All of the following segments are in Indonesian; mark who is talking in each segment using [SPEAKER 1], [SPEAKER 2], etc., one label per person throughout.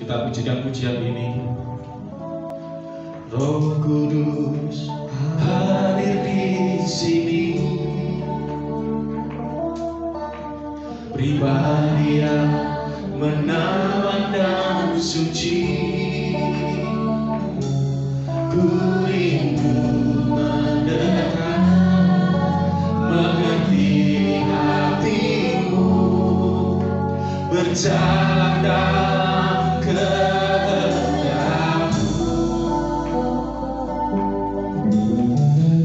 [SPEAKER 1] Kita pujikan pujian ini. Roh Kudus hadir di sini, pribadi yang menawan dan suci. Ku rindu mendekat, mengerti hatimu, berjalan dalam kehendakmu.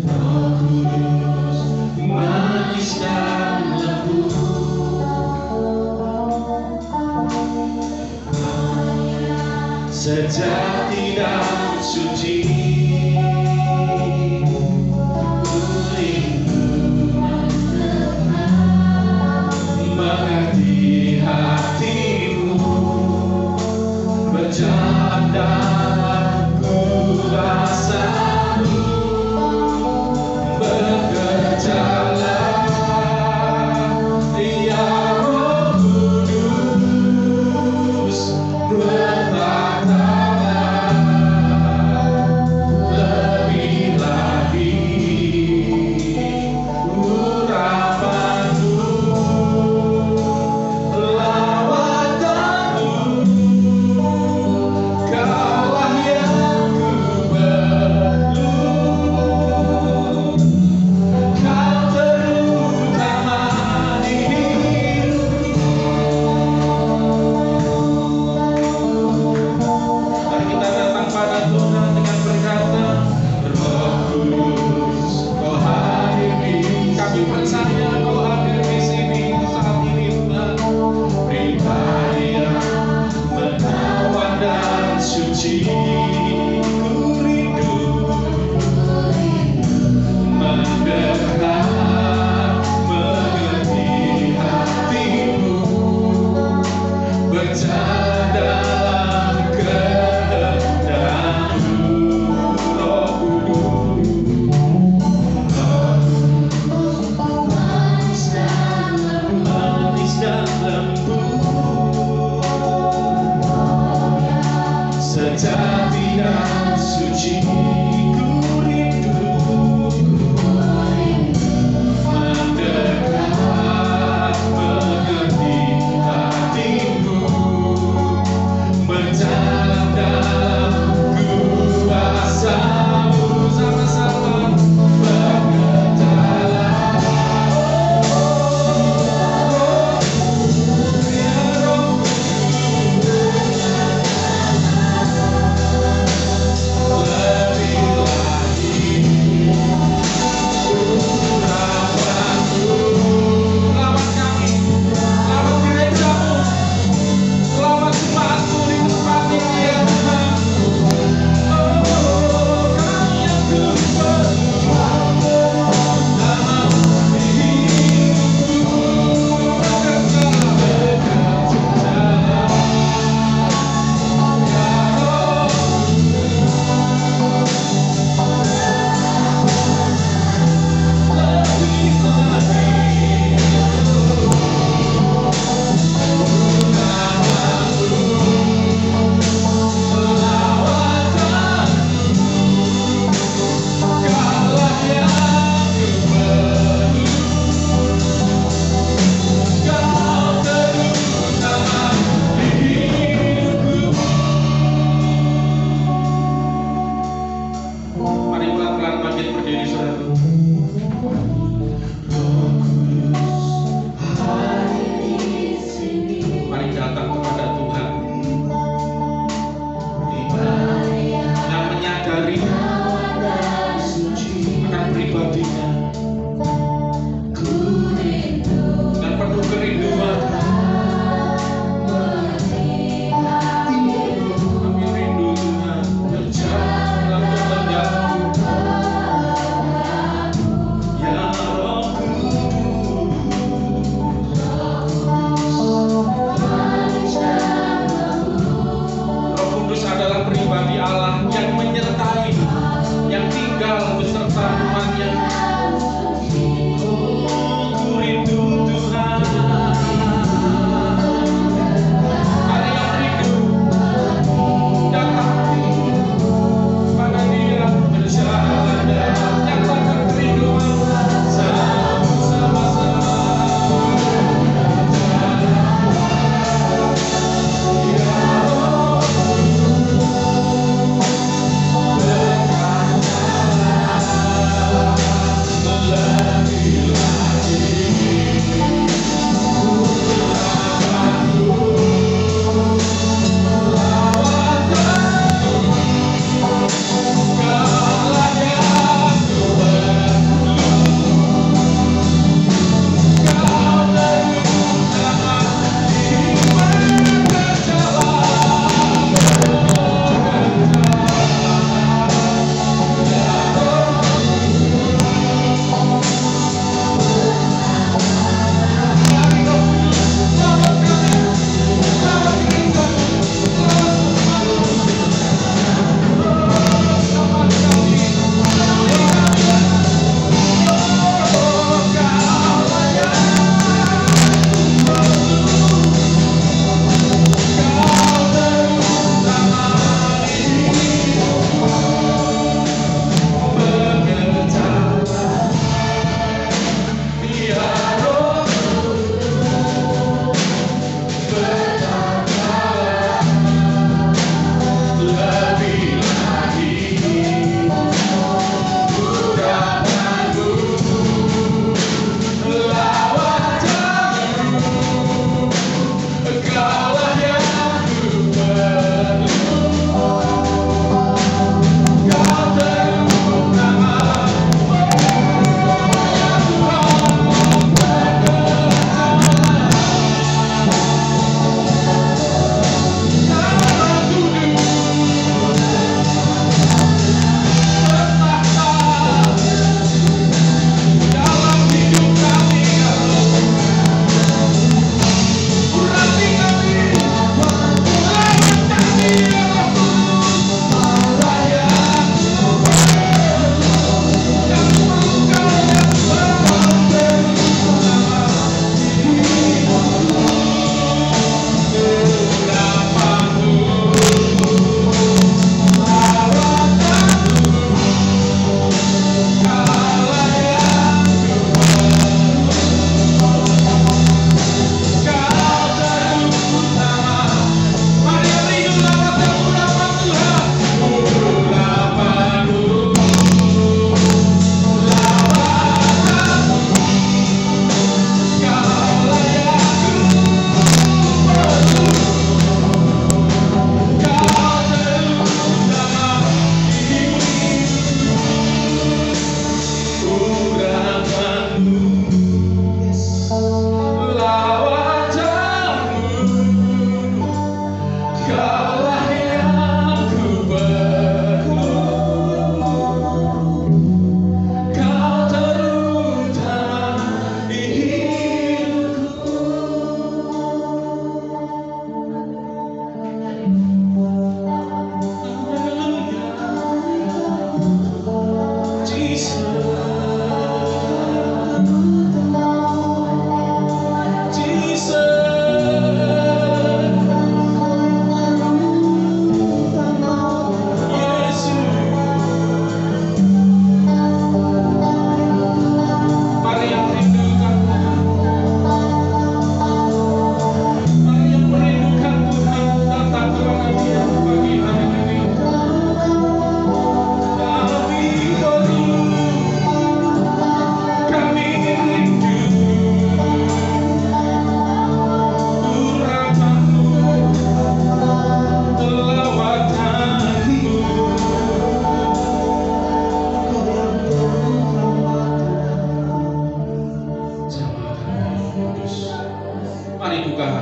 [SPEAKER 1] Roh Kudus manis dan lembut, sejati dan suci. Ku rindu mengerti hatimu, berjalan dalam kuasa-Mu, bekerjalah ya Roh Kudus, bertatalah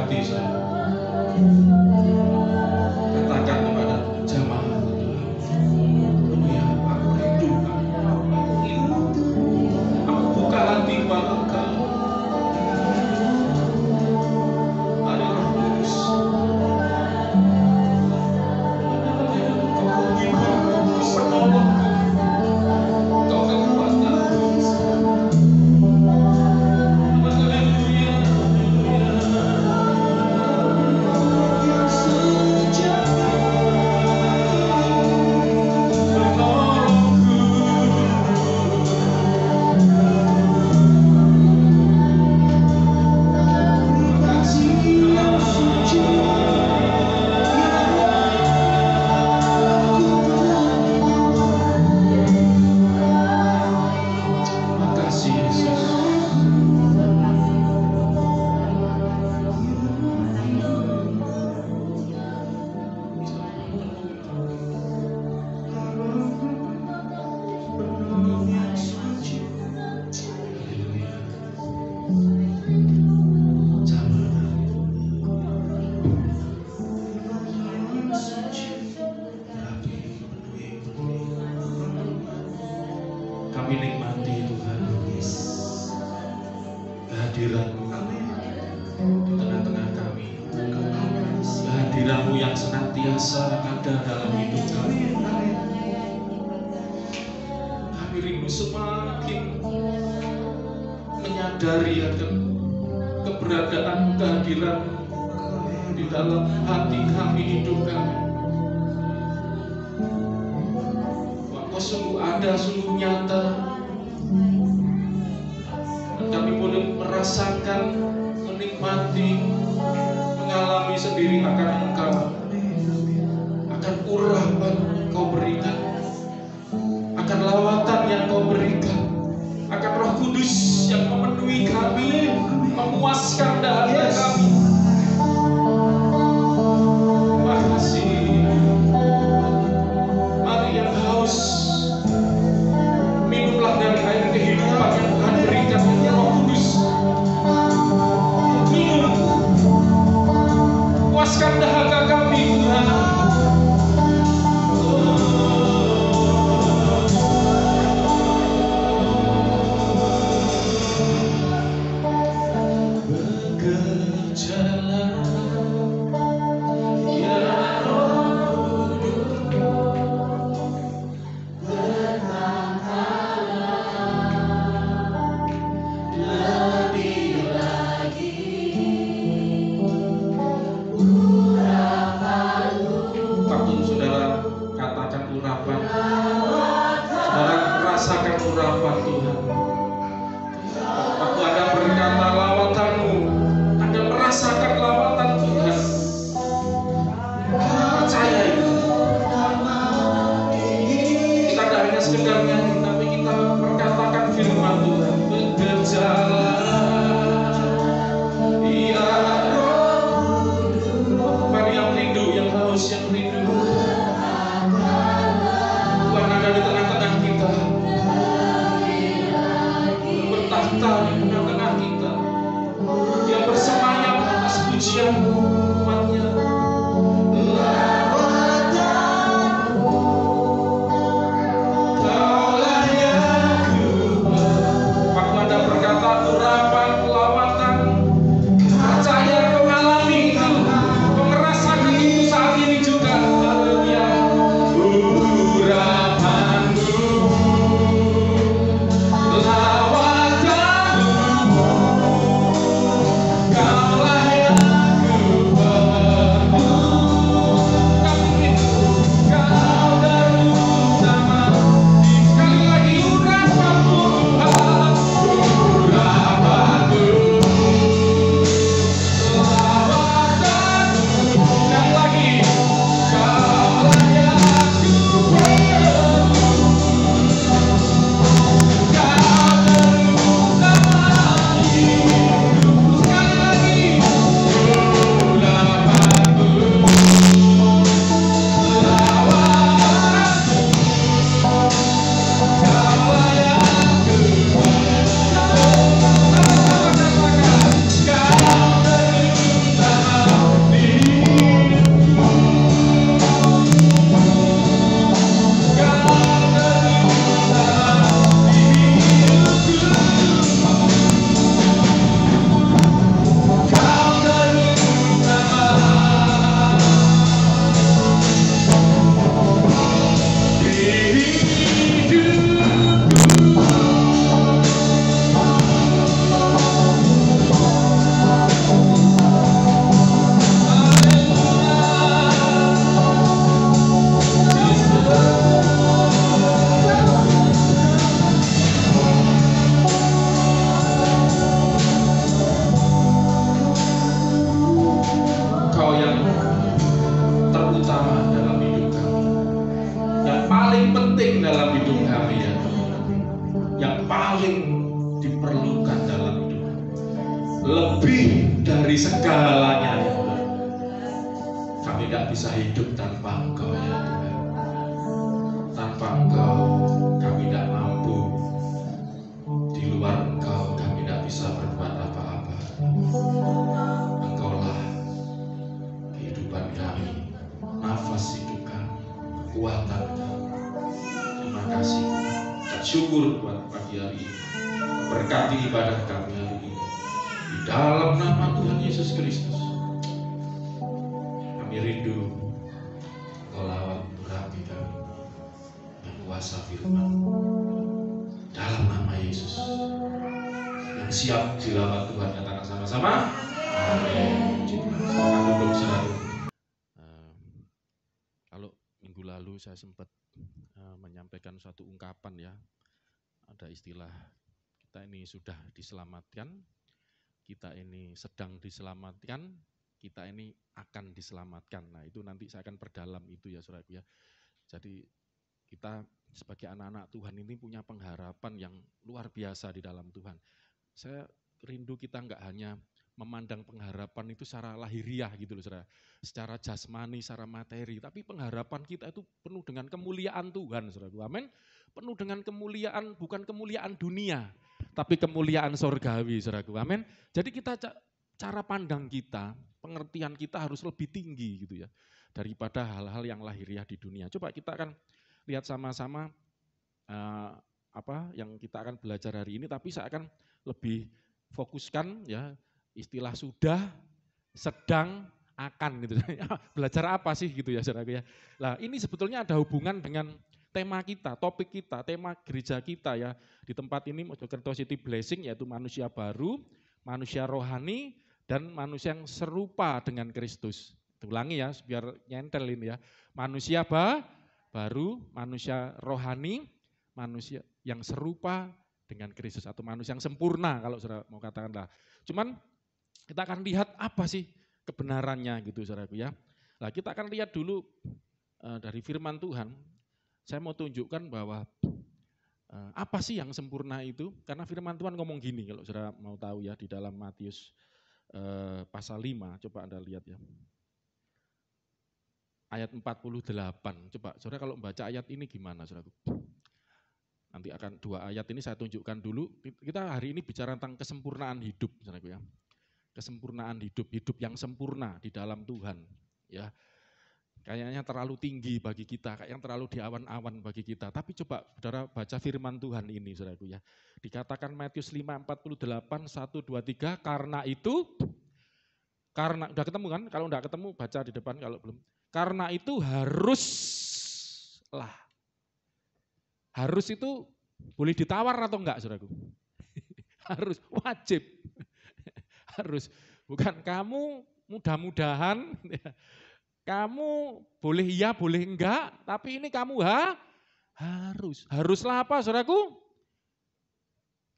[SPEAKER 1] hati saya. Katakan kepada jamaah Tuhan, ya aku rindu, aku buka hati pada Engkau. Ada Roh Kudus, Kau penghiburku, penolongku, Kau kekuatanku. Kami nikmati Tuhan kehadiran-Mu di tengah-tengah kami, kehadiran-Mu yang senantiasa ada dalam hidup kami. Kami rindu semakin menyadari akan keberadaan kehadiran di dalam hati kami, hidup kami. Kau sungguh ada, sungguh nyata, dan kami boleh merasakan, menikmati, mengalami sendiri akan Engkau, akan urapan yang Kau berikan, akan lawatan yang Kau berikan, akan Roh Kudus yang memenuhi kami, memuaskan dahaga kami. Terima kasih. Mari yang haus, minumlah dari air kehidupan yang Tuhan berikan, Roh Kudus. Minum, puaskan dahaga kami, Tuhan. Bekerjalah, ya Roh rasakan urapan Tuhan. Waktu Anda berkata lawatan-Mu, Anda merasakan lawatan Tuhan. Percaya itu. Kita tidak hanya sekedar nyanyi, tapi kita perkatakan firman Tuhan. Bekerjalah, ya Roh. Mari yang rindu, yang haus, yang rindu, Tuhan ada di tengah-tengah kita, bertahta di tengah-tengah kita. Dia bersemayam atas pujian umatnya. Kaulah yang kuat. Waktu Anda berkata urapan, lawatan, percaya kau alami itu, kau merasakan itu saat ini juga. Haleluya. Urapanmu, lawatanmu, kaulah yang kuat. hidup kami ya Tuhan. Yang paling diperlukan dalam hidup. Lebih dari segalanya ya Tuhan. Kami tidak bisa hidup tanpa Engkau ya Tuhan. Tanpa Engkau kami tidak mampu. Di luar Engkau kami tidak bisa berbuat apa-apa. Engkaulah kehidupan kami, nafas hidup kami, kekuatan kami. Terima kasih, syukur buat pagi hari ini. Berkati ibadah kami hari ini. Di dalam nama Tuhan Yesus Kristus. Kami rindu Engkau lawat berapi kami. Yang kuasa firman. Dalam nama Yesus. Yang siap dilawat Tuhan, katakan sama-sama. Amin. Silakan duduk saudara.
[SPEAKER 2] Kalau minggu lalu saya sempat menyampaikan suatu ungkapan ya, ada istilah kita ini sudah diselamatkan, kita ini sedang diselamatkan, kita ini akan diselamatkan. Nah itu nanti saya akan perdalam itu ya saudara ya. Jadi kita sebagai anak-anak Tuhan ini punya pengharapan yang luar biasa di dalam Tuhan. Saya rindu kita enggak hanya memandang pengharapan itu secara lahiriah gitu loh saudara, secara jasmani, secara materi, tapi pengharapan kita itu penuh dengan kemuliaan Tuhan saudara. Amin. Penuh dengan kemuliaan, bukan kemuliaan dunia, tapi kemuliaan sorgawi saudara. Amin. Jadi kita cara pandang kita, pengertian kita harus lebih tinggi gitu ya, daripada hal-hal yang lahiriah di dunia. Coba kita akan lihat sama-sama apa yang kita akan belajar hari ini, tapi saya akan lebih fokuskan ya, istilah sudah, sedang, akan gitu. Belajar apa sih gitu ya saudara ya. Nah ini sebetulnya ada hubungan dengan tema kita, topik kita, tema gereja kita ya. Di tempat ini Mojokerto City Blessing, yaitu manusia baru, manusia rohani, dan manusia yang serupa dengan Kristus. Ulangi ya biar nyentel ini ya. Manusia baru, manusia rohani, manusia yang serupa dengan Kristus atau manusia yang sempurna kalau saudara mau katakan lah. Cuman kita akan lihat apa sih kebenarannya gitu saudaraku ya. Nah kita akan lihat dulu dari firman Tuhan. Saya mau tunjukkan bahwa apa sih yang sempurna itu. Karena firman Tuhan ngomong gini kalau saudara mau tahu ya, di dalam Matius pasal 5. Coba Anda lihat ya. Ayat 48. Coba saudara kalau membaca ayat ini gimana saudaraku. Nanti akan 2 ayat ini saya tunjukkan dulu. Kita hari ini bicara tentang kesempurnaan hidup saudaraku ya. Kesempurnaan hidup, hidup yang sempurna di dalam Tuhan ya. Kayaknya terlalu tinggi bagi kita, kayak yang terlalu di awan-awan bagi kita. Tapi coba saudara baca firman Tuhan ini saudaraku ya. Dikatakan Matius 5:48, 1, 2, 3, karena udah ketemu kan? Kalau udah ketemu baca di depan kalau belum. Karena itu haruslah. Harus itu boleh ditawar atau enggak saudaraku? Harus, wajib. Harus, bukan kamu mudah-mudahan, kamu boleh iya boleh enggak, tapi ini kamu harus. Haruslah apa saudaraku?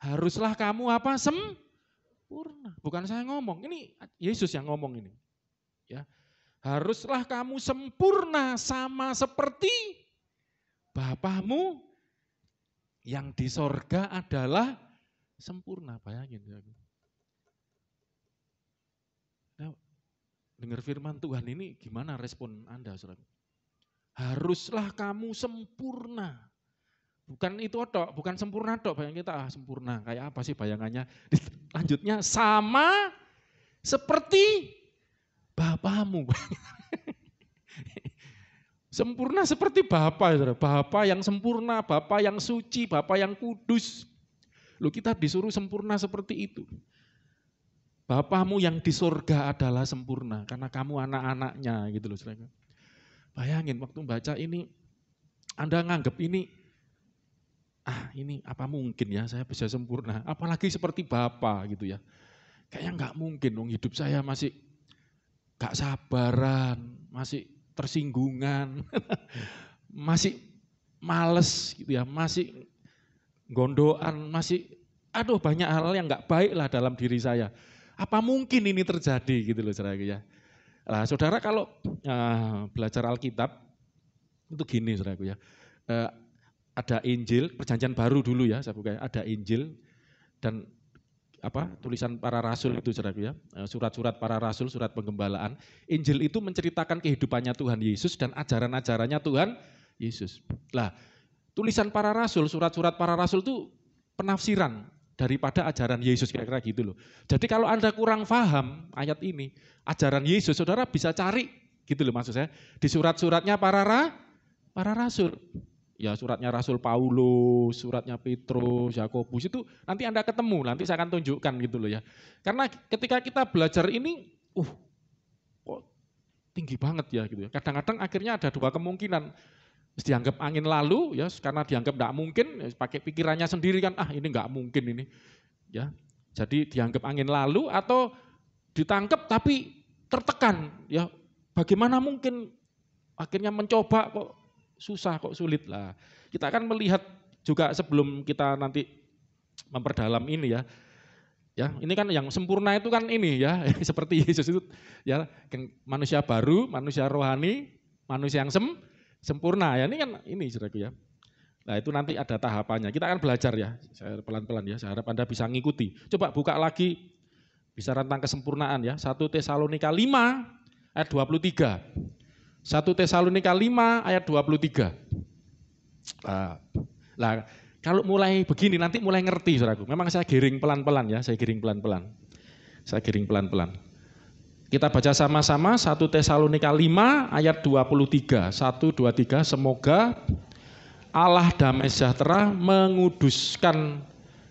[SPEAKER 2] Haruslah kamu apa? Sempurna. Bukan saya ngomong, ini Yesus yang ngomong ini. Ya, haruslah kamu sempurna sama seperti Bapamu yang di sorga adalah sempurna. Bayangin saudaraku. Nah, dengar firman Tuhan ini gimana respon Anda saudara? Haruslah kamu sempurna. Bukan itu tok, bukan sempurna tok, bayang kita sempurna. Kayak apa sih bayangannya? Lanjutnya sama seperti Bapamu. Sempurna seperti Bapa, saudara. Bapa yang sempurna, Bapa yang suci, Bapa yang kudus. Loh kita disuruh sempurna seperti itu. Bapamu yang di surga adalah sempurna, karena kamu anak-anaknya gitu loh saudara. Bayangin waktu baca ini, Anda nganggap ini, ini apa mungkin ya saya bisa sempurna, apalagi seperti Bapa gitu ya. Kayaknya nggak mungkin dong, hidup saya masih gak sabaran, masih tersinggungan, masih males gitu ya, masih gondoan, masih banyak hal yang nggak baik lah dalam diri saya. Apa mungkin ini terjadi gitu loh saudara ya. Nah, saudara kalau belajar Alkitab itu gini saudaraku ya. ada Injil, Perjanjian Baru dulu ya, saya buka, ada Injil dan tulisan para rasul itu saudaraku ya, surat-surat para rasul, surat penggembalaan. Injil itu menceritakan kehidupannya Tuhan Yesus dan ajaran-ajarannya Tuhan Yesus. Lah, tulisan para rasul, surat-surat para rasul itu penafsiran daripada ajaran Yesus, kira-kira gitu loh. Jadi kalau Anda kurang paham ayat ini, ajaran Yesus, saudara bisa cari gitu loh maksud saya, di surat-suratnya para rasul. Ya suratnya Rasul Paulus, suratnya Petrus, Yakobus itu nanti Anda ketemu, nanti saya akan tunjukkan gitu loh ya. Karena ketika kita belajar ini, kok tinggi banget ya gitu ya. Kadang-kadang akhirnya ada dua kemungkinan. Dianggap angin lalu ya, karena dianggap enggak mungkin, ya, pakai pikirannya sendiri kan, ini enggak mungkin ini. Ya. Jadi dianggap angin lalu atau ditangkap tapi tertekan ya. Bagaimana mungkin akhirnya mencoba kok susah, kok sulit lah. Kita akan melihat juga sebelum kita nanti memperdalam ini ya. Ya, ini kan yang sempurna itu kan ini ya, seperti Yesus itu ya, manusia baru, manusia rohani, manusia yang sempurna ya. Ini kan ini saudaraku ya. Nah, itu nanti ada tahapannya. Kita akan belajar ya. Saya pelan-pelan ya. Saya harap Anda bisa ngikuti. Coba buka lagi bisa tentang kesempurnaan ya. 1 Tesalonika 5 ayat 23. 1 Tesalonika 5 ayat 23. Nah, kalau mulai begini nanti mulai ngerti saudaraku. Memang saya giring pelan-pelan ya, saya giring pelan-pelan. Kita baca sama-sama 1 Tesalonika 5 ayat 23. 1, 2, 3, semoga Allah damai sejahtera menguduskan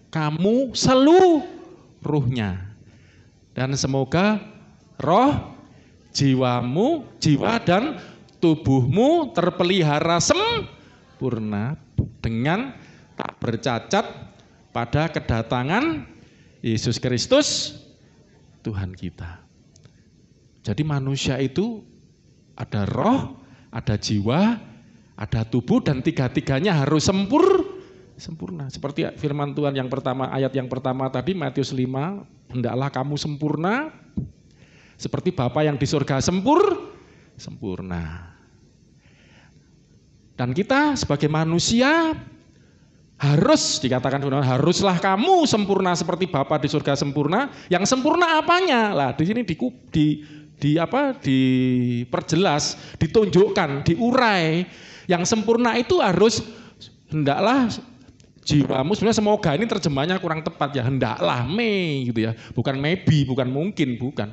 [SPEAKER 2] kamu seluruhnya. Dan semoga roh, jiwa dan tubuhmu terpelihara sempurna dengan tak bercacat pada kedatangan Yesus Kristus Tuhan kita. Jadi manusia itu ada roh, ada jiwa, ada tubuh dan tiga-tiganya harus sempurna. Seperti firman Tuhan yang pertama, ayat yang pertama tadi Matius 5, hendaklah kamu sempurna seperti Bapa yang di surga sempurna. Dan kita sebagai manusia harus dikatakan haruslah kamu sempurna seperti Bapa di surga sempurna. Yang sempurna apanya? Lah di sini diperjelas, ditunjukkan, diurai. Yang sempurna itu harus hendaklah jiwamu, sebenarnya semoga ini terjemahnya kurang tepat ya, hendaklah gitu ya. Bukan maybe, bukan mungkin, bukan.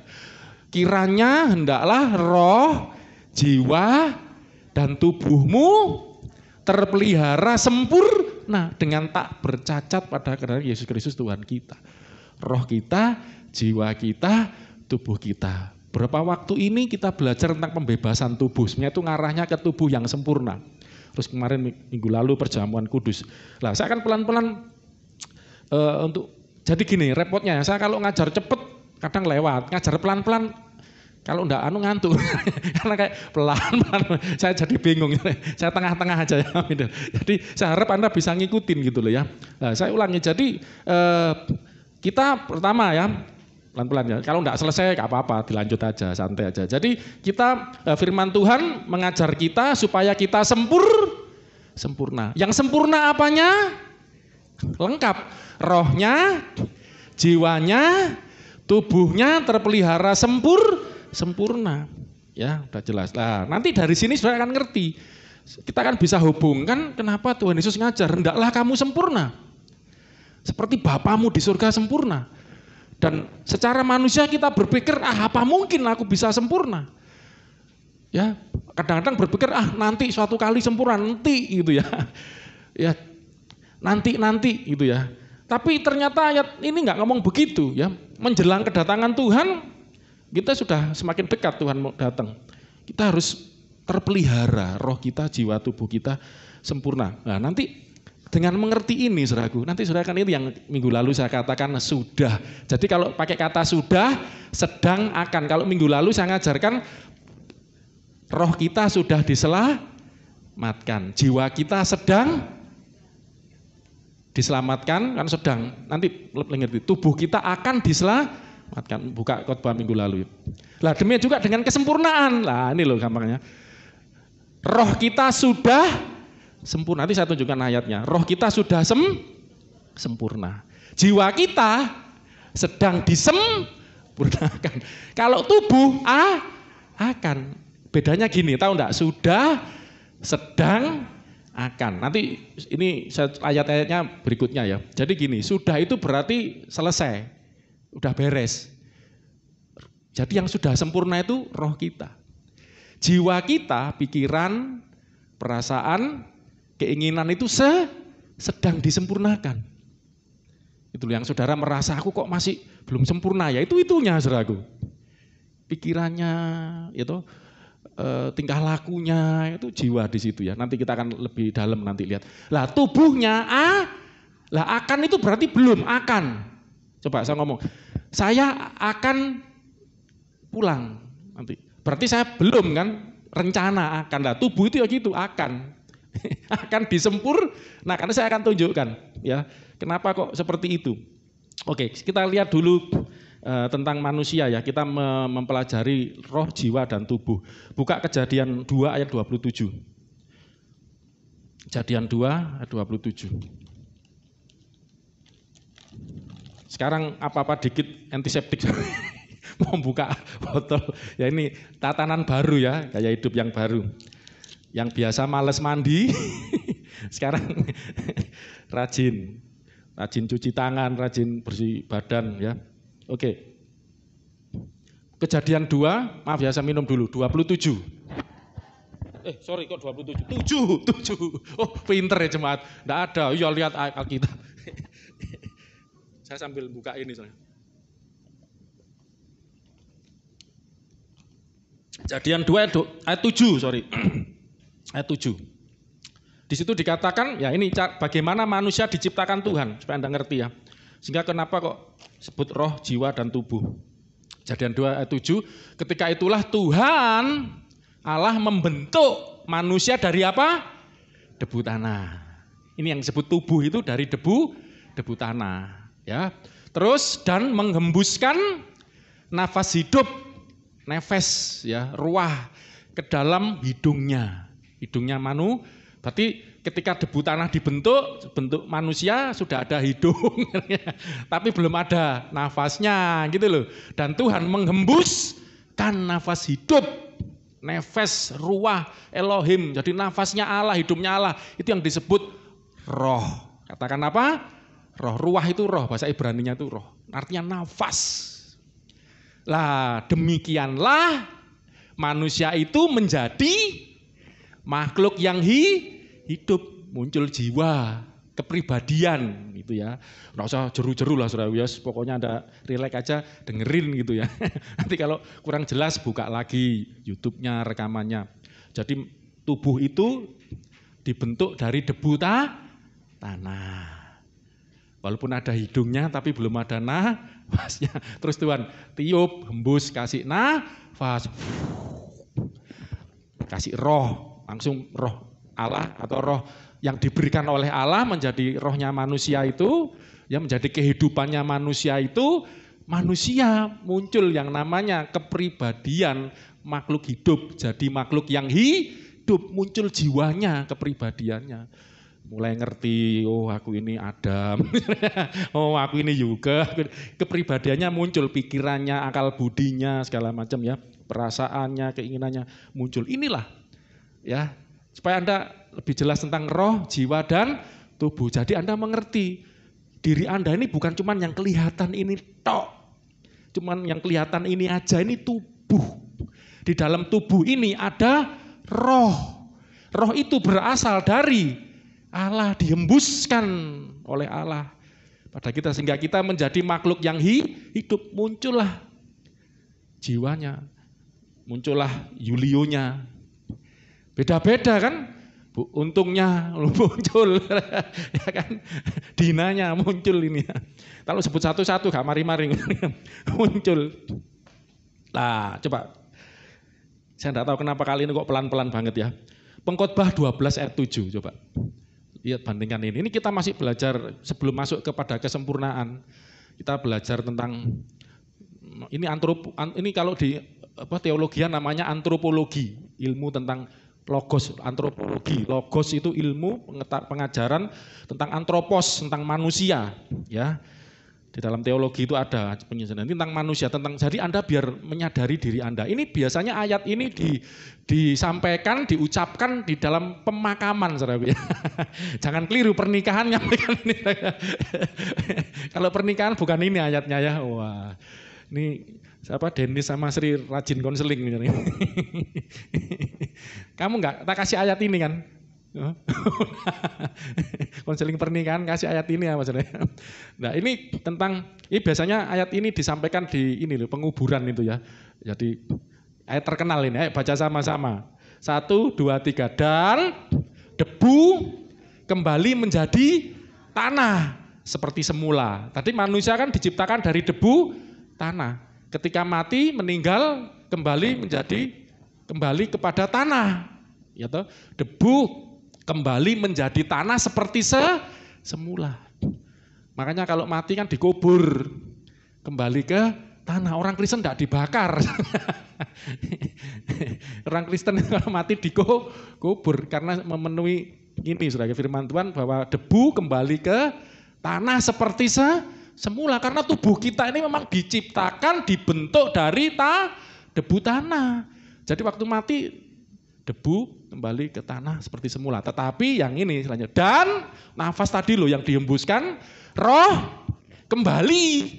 [SPEAKER 2] Kiranya hendaklah roh, jiwa, dan tubuhmu terpelihara sempurna dengan tak bercacat pada kedatangan Yesus Kristus Tuhan kita. Roh kita, jiwa kita, tubuh kita. Berapa waktu ini kita belajar tentang pembebasan tubuh, sebenarnya itu ngarahnya ke tubuh yang sempurna. Terus kemarin minggu lalu perjamuan kudus. Nah saya akan pelan-pelan jadi gini repotnya, saya kalau ngajar cepet kadang lewat, ngajar pelan-pelan kalau enggak ngantuk. Karena kayak pelan-pelan saya jadi bingung. Saya tengah-tengah aja ya. Jadi saya harap Anda bisa ngikutin gitu loh ya. Nah, saya ulangi. Jadi kita pertama ya pelan-pelan ya. Kalau enggak selesai enggak apa-apa, dilanjut aja, santai aja. Jadi kita firman Tuhan mengajar kita supaya kita sempurna. Yang sempurna apanya? Lengkap. Rohnya, jiwanya, tubuhnya terpelihara sempurna. Ya, udah jelas. Nah, nanti dari sini saudara akan ngerti. Kita akan bisa hubungkan kenapa Tuhan Yesus ngajar, hendaklah kamu sempurna. Seperti Bapamu di surga sempurna. Dan secara manusia kita berpikir, apa mungkin aku bisa sempurna? Ya, kadang-kadang berpikir, nanti suatu kali sempurna, nanti gitu ya. Ya, nanti gitu ya. Tapi ternyata ayat ini enggak ngomong begitu ya. Menjelang kedatangan Tuhan, kita sudah semakin dekat Tuhan mau datang. Kita harus terpelihara roh kita, jiwa, tubuh kita sempurna. Nah, nanti dengan mengerti ini saudaraku, nanti saudara kan itu yang minggu lalu saya katakan sudah. Jadi kalau pakai kata sudah, sedang, akan. Kalau minggu lalu saya ngajarkan roh kita sudah diselamatkan, jiwa kita sedang diselamatkan, kan sedang. Nanti ngerti, tubuh kita akan diselamatkan. Buka khotbah minggu lalu. Lah demikian juga dengan kesempurnaan. Lah ini loh gampangnya. Roh kita sudah sempurna. Nanti saya tunjukkan ayatnya. Roh kita sudah sempurna. Jiwa kita sedang disempurnakan. Kalau tubuh akan. Bedanya gini, tahu enggak? Sudah, sedang, akan. Nanti ini ayat-ayatnya berikutnya ya. Jadi gini, sudah itu berarti selesai. Udah beres. Jadi yang sudah sempurna itu roh kita. Jiwa kita, pikiran, perasaan, keinginan itu sedang disempurnakan. Itu yang saudara merasa aku kok masih belum sempurna ya, itunya saudaraku. Pikirannya, itu tingkah lakunya, itu jiwa di situ ya. Nanti kita akan lebih dalam nanti lihat. Lah tubuhnya akan itu berarti belum akan. Coba saya ngomong, saya akan pulang nanti. Berarti saya belum kan, rencana akan. Lah tubuh itu ya gitu, akan. Akan disempurnakan. Karena saya akan tunjukkan ya. Kenapa kok seperti itu? Oke, kita lihat dulu tentang manusia ya. Kita mempelajari roh, jiwa, dan tubuh. Buka Kejadian 2 ayat 27. Kejadian 2 ayat 27. Sekarang apa-apa dikit antiseptik. Mau buka botol. Ya ini tatanan baru ya, gaya hidup yang baru. Yang biasa males mandi, sekarang rajin cuci tangan, rajin bersih badan ya. Oke. Kejadian 2, maaf ya saya minum dulu, 27. Sorry kok 27? 7. Oh pinter ya jemaat, enggak ada, iya lihat Alkitab. Saya sambil buka ini soalnya. Kejadian 2 ayat 7, sorry. Ayat 7. Di situ dikatakan, ya ini bagaimana manusia diciptakan Tuhan, supaya Anda ngerti ya. Sehingga kenapa kok sebut roh, jiwa, dan tubuh. Kejadian 2 ayat 7, ketika itulah Tuhan Allah membentuk manusia dari apa? Debu tanah. Ini yang disebut tubuh itu dari debu tanah. Ya. Terus dan menghembuskan nafas hidup, nefes, ya, ruah ke dalam hidungnya berarti ketika debu tanah dibentuk, bentuk manusia sudah ada hidung, tapi belum ada nafasnya gitu loh. Dan Tuhan menghembuskan nafas hidup, nefes, ruah, Elohim, jadi nafasnya Allah, hidupnya Allah, itu yang disebut roh. Katakan apa? Roh, ruah itu roh, bahasa Ibraninya itu roh, artinya nafas. Lah demikianlah manusia itu menjadi makhluk yang hidup, muncul jiwa, kepribadian gitu ya. Nggak usah jeru-jeru lah saudara, ya, pokoknya Anda relax aja dengerin gitu ya. Nanti kalau kurang jelas buka lagi YouTube-nya, rekamannya. Jadi tubuh itu dibentuk dari debu tanah. Walaupun ada hidungnya tapi belum ada nafasnya. Terus Tuhan tiup, hembus, kasih nafas. Kasih roh. Langsung roh Allah atau roh yang diberikan oleh Allah menjadi rohnya manusia itu, ya menjadi kehidupannya manusia itu, manusia muncul yang namanya kepribadian makhluk hidup, jadi makhluk yang hidup, muncul jiwanya, kepribadiannya. Mulai ngerti, oh aku ini Adam, oh aku ini juga, kepribadiannya muncul, pikirannya, akal budinya, segala macam ya, perasaannya, keinginannya muncul. Inilah ya, supaya Anda lebih jelas tentang roh, jiwa, dan tubuh. Jadi Anda mengerti diri Anda ini bukan cuma yang kelihatan ini tok. Cuman yang kelihatan ini aja, ini tubuh. Di dalam tubuh ini ada roh. Roh itu berasal dari Allah, dihembuskan oleh Allah pada kita sehingga kita menjadi makhluk yang hidup. Muncullah jiwanya, muncullah Yulionya. Beda-beda kan, untungnya muncul, ya kan, Dinanya muncul ini. Kalau sebut satu-satu gak mari-mari muncul. Nah, coba, saya enggak tahu kenapa kali ini kok pelan-pelan banget ya. Pengkhotbah 12 ayat 7, coba lihat bandingkan ini. Ini kita masih belajar sebelum masuk kepada kesempurnaan. Kita belajar tentang ini kalau di teologian namanya antropologi, ilmu tentang Logos, antropologi. Logos itu ilmu pengajaran tentang antropos, tentang manusia, ya. Di dalam teologi itu ada penjelasan tentang manusia, tentang jadi Anda biar menyadari diri Anda. Ini biasanya ayat ini disampaikan, diucapkan di dalam pemakaman, saudara. Jangan keliru pernikahan nyampaikan ini. Kalau pernikahan bukan ini ayatnya ya. Wah, ini siapa Denis sama Sri rajin konseling ini. Kamu enggak tak kasih ayat ini kan? Konseling pernikahan kasih ayat ini ya Mas. Nah ini biasanya ayat ini disampaikan di ini loh, penguburan itu ya. Jadi ayat terkenal ini, ayo baca sama-sama. 1, 2, 3. Dan debu kembali menjadi tanah seperti semula. Tadi manusia kan diciptakan dari debu tanah. Ketika mati meninggal kembali kepada tanah. Ya toh, debu kembali menjadi tanah seperti semula. Makanya kalau mati kan dikubur, kembali ke tanah. Orang Kristen tidak dibakar. Orang Kristen kalau mati dikubur karena memenuhi ini sebagai firman Tuhan bahwa debu kembali ke tanah seperti semula. Karena tubuh kita ini memang diciptakan, dibentuk dari debu tanah. Jadi waktu mati debu kembali ke tanah seperti semula. Tetapi yang ini selanjutnya. Dan nafas tadi loh yang dihembuskan, roh kembali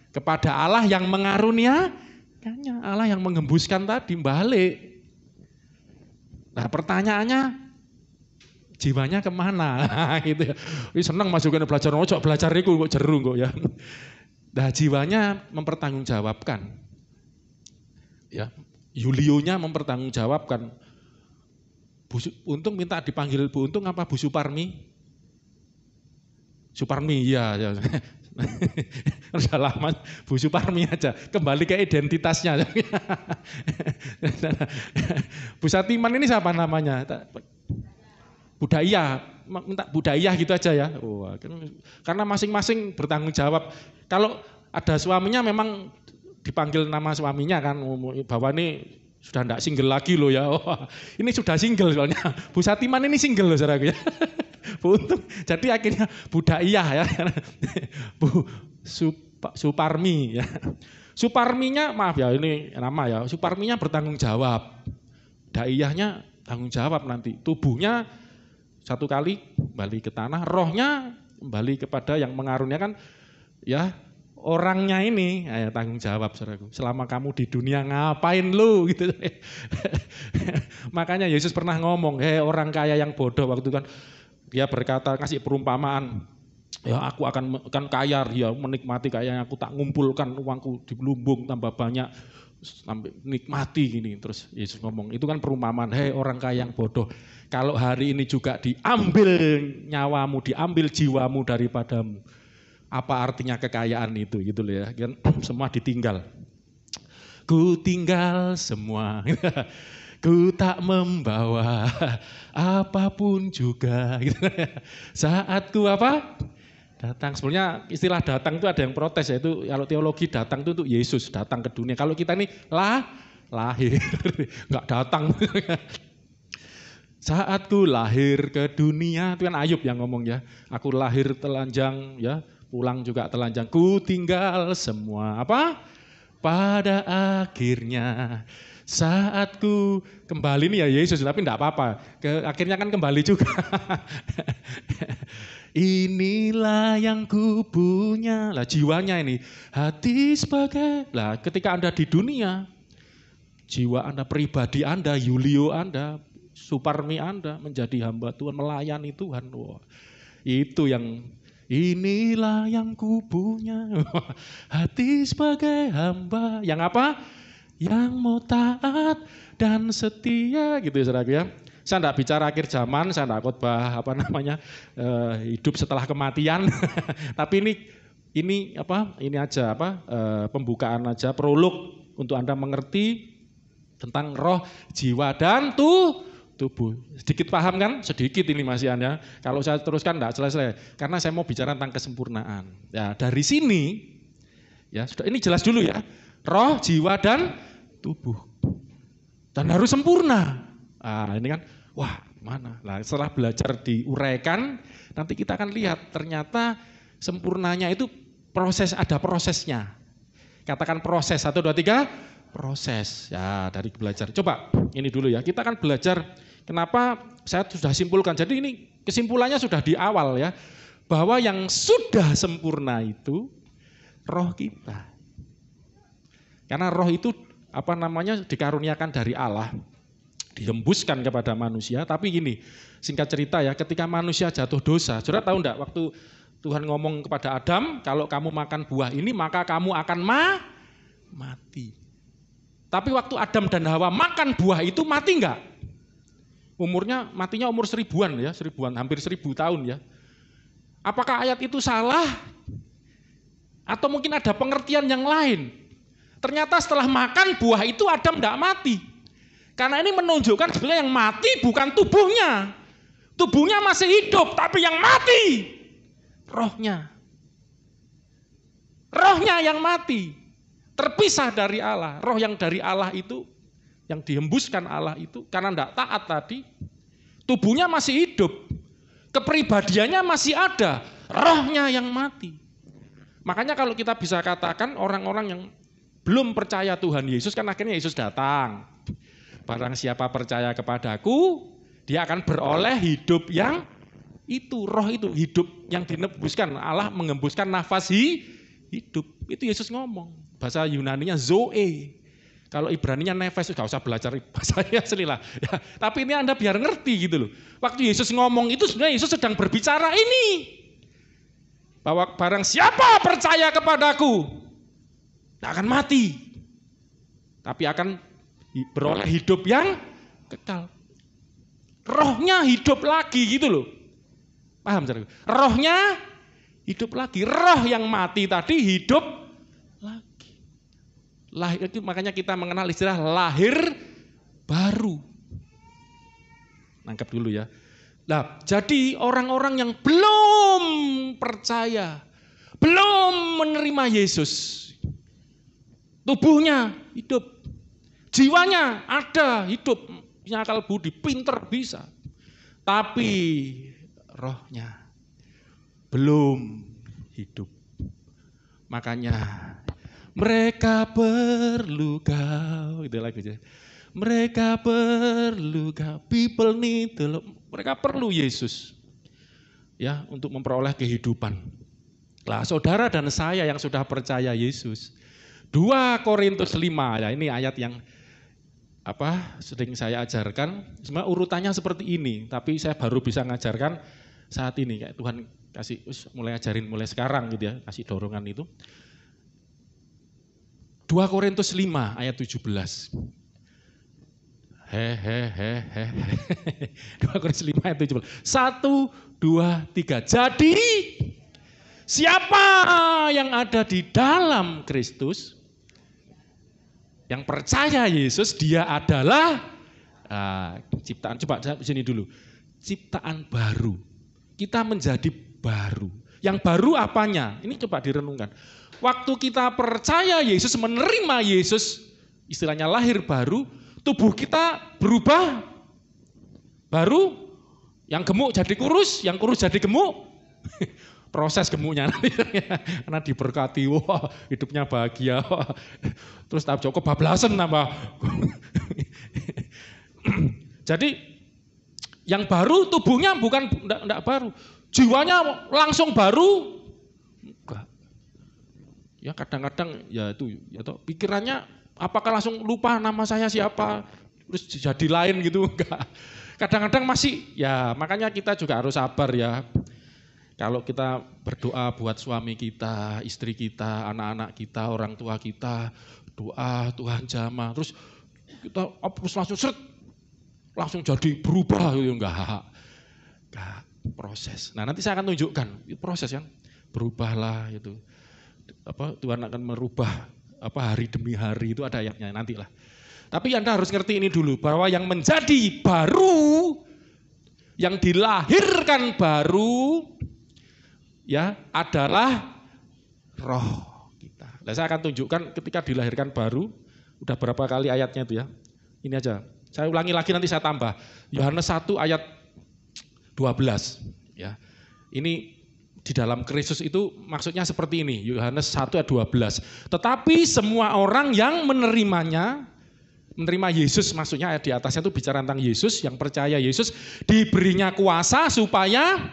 [SPEAKER 2] kepada Allah yang mengaruniakannya. Allah yang menghembuskan tadi balik. Nah pertanyaannya, jiwanya kemana? Gitu ya. Senang masukin belajar, ojo belajar itu kok jeru kok ya. Nah jiwanya mempertanggungjawabkan. Ya, Yulionya mempertanggungjawabkan. Untung minta dipanggil Bu Untung apa Bu Suparmi? Suparmi, iya. Udah lama Bu Suparmi aja, kembali ke identitasnya. Bu Satiman ini siapa namanya? Budaya, minta budaya gitu aja ya. Karena masing-masing bertanggung jawab. Kalau ada suaminya memang dipanggil nama suaminya kan, bahwa ini sudah enggak single lagi loh ya. Ini sudah single soalnya. Bu Satiman ini single loh saudaraku ya. Bu Untung. Jadi akhirnya Budaya ya. Bu Suparmi ya. Suparminya maaf ya ini nama ya. Suparminya bertanggung jawab. Daiyahnya tanggung jawab nanti. Tubuhnya satu kali kembali ke tanah, rohnya kembali kepada yang mengaruniakan ya. Orangnya ini tanggung jawab saudaraku. Selama kamu di dunia ngapain lu gitu. Makanya Yesus pernah ngomong, orang kaya yang bodoh waktu kan dia berkata kasih perumpamaan. Ya aku akan kaya, ya menikmati kaya yang aku tak ngumpulkan uangku di lumbung tambah banyak sampai nikmati gini. Terus Yesus ngomong, itu kan perumpamaan. Orang kaya yang bodoh. Kalau hari ini juga diambil nyawamu, diambil jiwamu daripadamu. Apa artinya kekayaan itu gitu loh ya, kan semua ditinggal. Ku tinggal semua, ku tak membawa apapun juga. Gitu. Saat ku apa? Datang. Sebenarnya istilah datang itu ada yang protes ya, itu kalau teologi datang itu untuk Yesus datang ke dunia. Kalau kita ini lahir, nggak datang. Saat ku lahir ke dunia, itu kan Ayub yang ngomong ya. Aku lahir telanjang ya. Pulang juga telanjang, ku tinggal semua apa? Pada akhirnya saat ku kembali nih ya Yesus, tapi enggak apa-apa. Akhirnya kan kembali juga. Inilah yang ku punya. Lah jiwanya ini, hati sebagai. Lah ketika Anda di dunia, jiwa Anda, pribadi Anda, Yulio Anda, Suparmi Anda menjadi hamba Tuhan, melayani Tuhan. Wah, itu yang inilah yang ku punya, hati sebagai hamba. Yang apa? Yang mau taat dan setia gitu ya saudara ya. Saya tidak bicara akhir zaman, saya tidak khotbah hidup setelah kematian. Tapi ini aja pembukaan aja, prolog untuk Anda mengerti tentang roh, jiwa dan tubuh. Sedikit paham kan? Sedikit ini Mas Ian ya. Kalau saya teruskan enggak selesai. Karena saya mau bicara tentang kesempurnaan. Ya, dari sini ya sudah ini jelas dulu ya. Roh, jiwa dan tubuh. Dan harus sempurna. Ini kan, wah mana? Nah, setelah belajar diuraikan, nanti kita akan lihat ternyata sempurnanya itu ada prosesnya. Katakan proses, 1, 2, 3, proses. Ya dari belajar. Coba ini dulu ya, kita akan belajar kenapa saya sudah simpulkan. Jadi ini kesimpulannya sudah di awal ya, bahwa yang sudah sempurna itu roh kita. Karena roh itu dikaruniakan dari Allah, dihembuskan kepada manusia. Tapi gini, singkat cerita ya, ketika manusia jatuh dosa, saudara tahu enggak waktu Tuhan ngomong kepada Adam, kalau kamu makan buah ini maka kamu akan mati. Tapi waktu Adam dan Hawa makan buah itu mati enggak? Matinya umur 1000-an ya, hampir 1000 tahun ya. Apakah ayat itu salah? Atau mungkin ada pengertian yang lain? Ternyata setelah makan buah itu Adam enggak mati. Karena ini menunjukkan sebenarnya yang mati bukan tubuhnya. Tubuhnya masih hidup, tapi yang mati rohnya. Rohnya yang mati. Terpisah dari Allah. Roh yang dari Allah itu, yang dihembuskan Allah itu, karena tidak taat tadi, tubuhnya masih hidup. Kepribadiannya masih ada. Rohnya yang mati. Makanya kalau kita bisa katakan orang-orang yang belum percaya Tuhan Yesus, kan akhirnya Yesus datang. Barang siapa percaya kepadaku, dia akan beroleh hidup yang itu, roh itu, hidup yang dinebuskan. Allah mengembuskan nafas hidup. Itu Yesus ngomong. Bahasa Yunaninya zoe. Kalau Ibraninya nefes, gak usah belajar bahasanya asli lah. Ya, tapi ini Anda biar ngerti gitu loh. Waktu Yesus ngomong itu sebenarnya Yesus sedang berbicara ini. Bahwa barang siapa percaya kepadaku, tak akan mati. Tapi akan beroleh hidup yang kekal. Rohnya hidup lagi gitu loh. Paham? Rohnya hidup lagi. Roh yang mati tadi hidup lagi. Itu makanya kita mengenal istilah lahir baru. Nangkep dulu ya. Nah, jadi orang-orang yang belum percaya, belum menerima Yesus, tubuhnya hidup, jiwanya ada, hidup, punya akal budi, pinter bisa. Tapi rohnya belum hidup. Makanya mereka perlu kau, itu lagi aja. Mereka perlu kau, people need the Lord. Mereka perlu Yesus ya untuk memperoleh kehidupan. Lah saudara dan saya yang sudah percaya Yesus, 2 Korintus 5 ya, ini ayat yang sering saya ajarkan. Sebenarnya urutannya seperti ini, tapi saya baru bisa ngajarkan saat ini. Kayak Tuhan kasih mulai ajarin mulai sekarang gitu ya, kasih dorongan itu. 2 Korintus 5 ayat 17. 2 Korintus 5 ayat 17. 1, 2, 3. Jadi siapa yang ada di dalam Kristus, yang percaya Yesus, dia adalah ciptaan. Coba sini dulu. Ciptaan baru. Kita menjadi baru. Yang baru apanya? Ini coba direnungkan. Waktu kita percaya Yesus, menerima Yesus, istilahnya lahir baru, tubuh kita berubah baru, yang gemuk jadi kurus, yang kurus jadi gemuk. Proses gemuknya nanti karena diberkati, wah hidupnya bahagia, wah. Terus tahap Joko bablasan nambah. Jadi yang baru tubuhnya bukan enggak baru, jiwanya langsung baru. Enggak. Ya kadang-kadang ya itu ya toh, pikirannya apakah langsung lupa nama saya siapa, terus jadi lain gitu, enggak. Kadang-kadang masih, ya makanya kita juga harus sabar ya. Kalau kita berdoa buat suami kita, istri kita, anak-anak kita, orang tua kita, doa Tuhan jamah, terus kita langsung jadi berubah gitu, enggak, proses. Nah nanti saya akan tunjukkan, itu proses kan, berubahlah itu. Tuhan akan merubah hari demi hari, itu ada ayatnya nantilah. Tapi Anda harus ngerti ini dulu, bahwa yang menjadi baru, yang dilahirkan baru, ya adalah roh kita. Nah, saya akan tunjukkan ketika dilahirkan baru, udah berapa kali ayatnya itu ya. Ini aja, Saya ulangi lagi nanti saya tambah. Yohanes 1 ayat 12 ya. Ini di dalam Kristus itu maksudnya seperti ini. Yohanes 1 ayat 12. Tetapi semua orang yang menerima Yesus, maksudnya ayat di atasnya itu bicara tentang Yesus, yang percaya Yesus diberinya kuasa supaya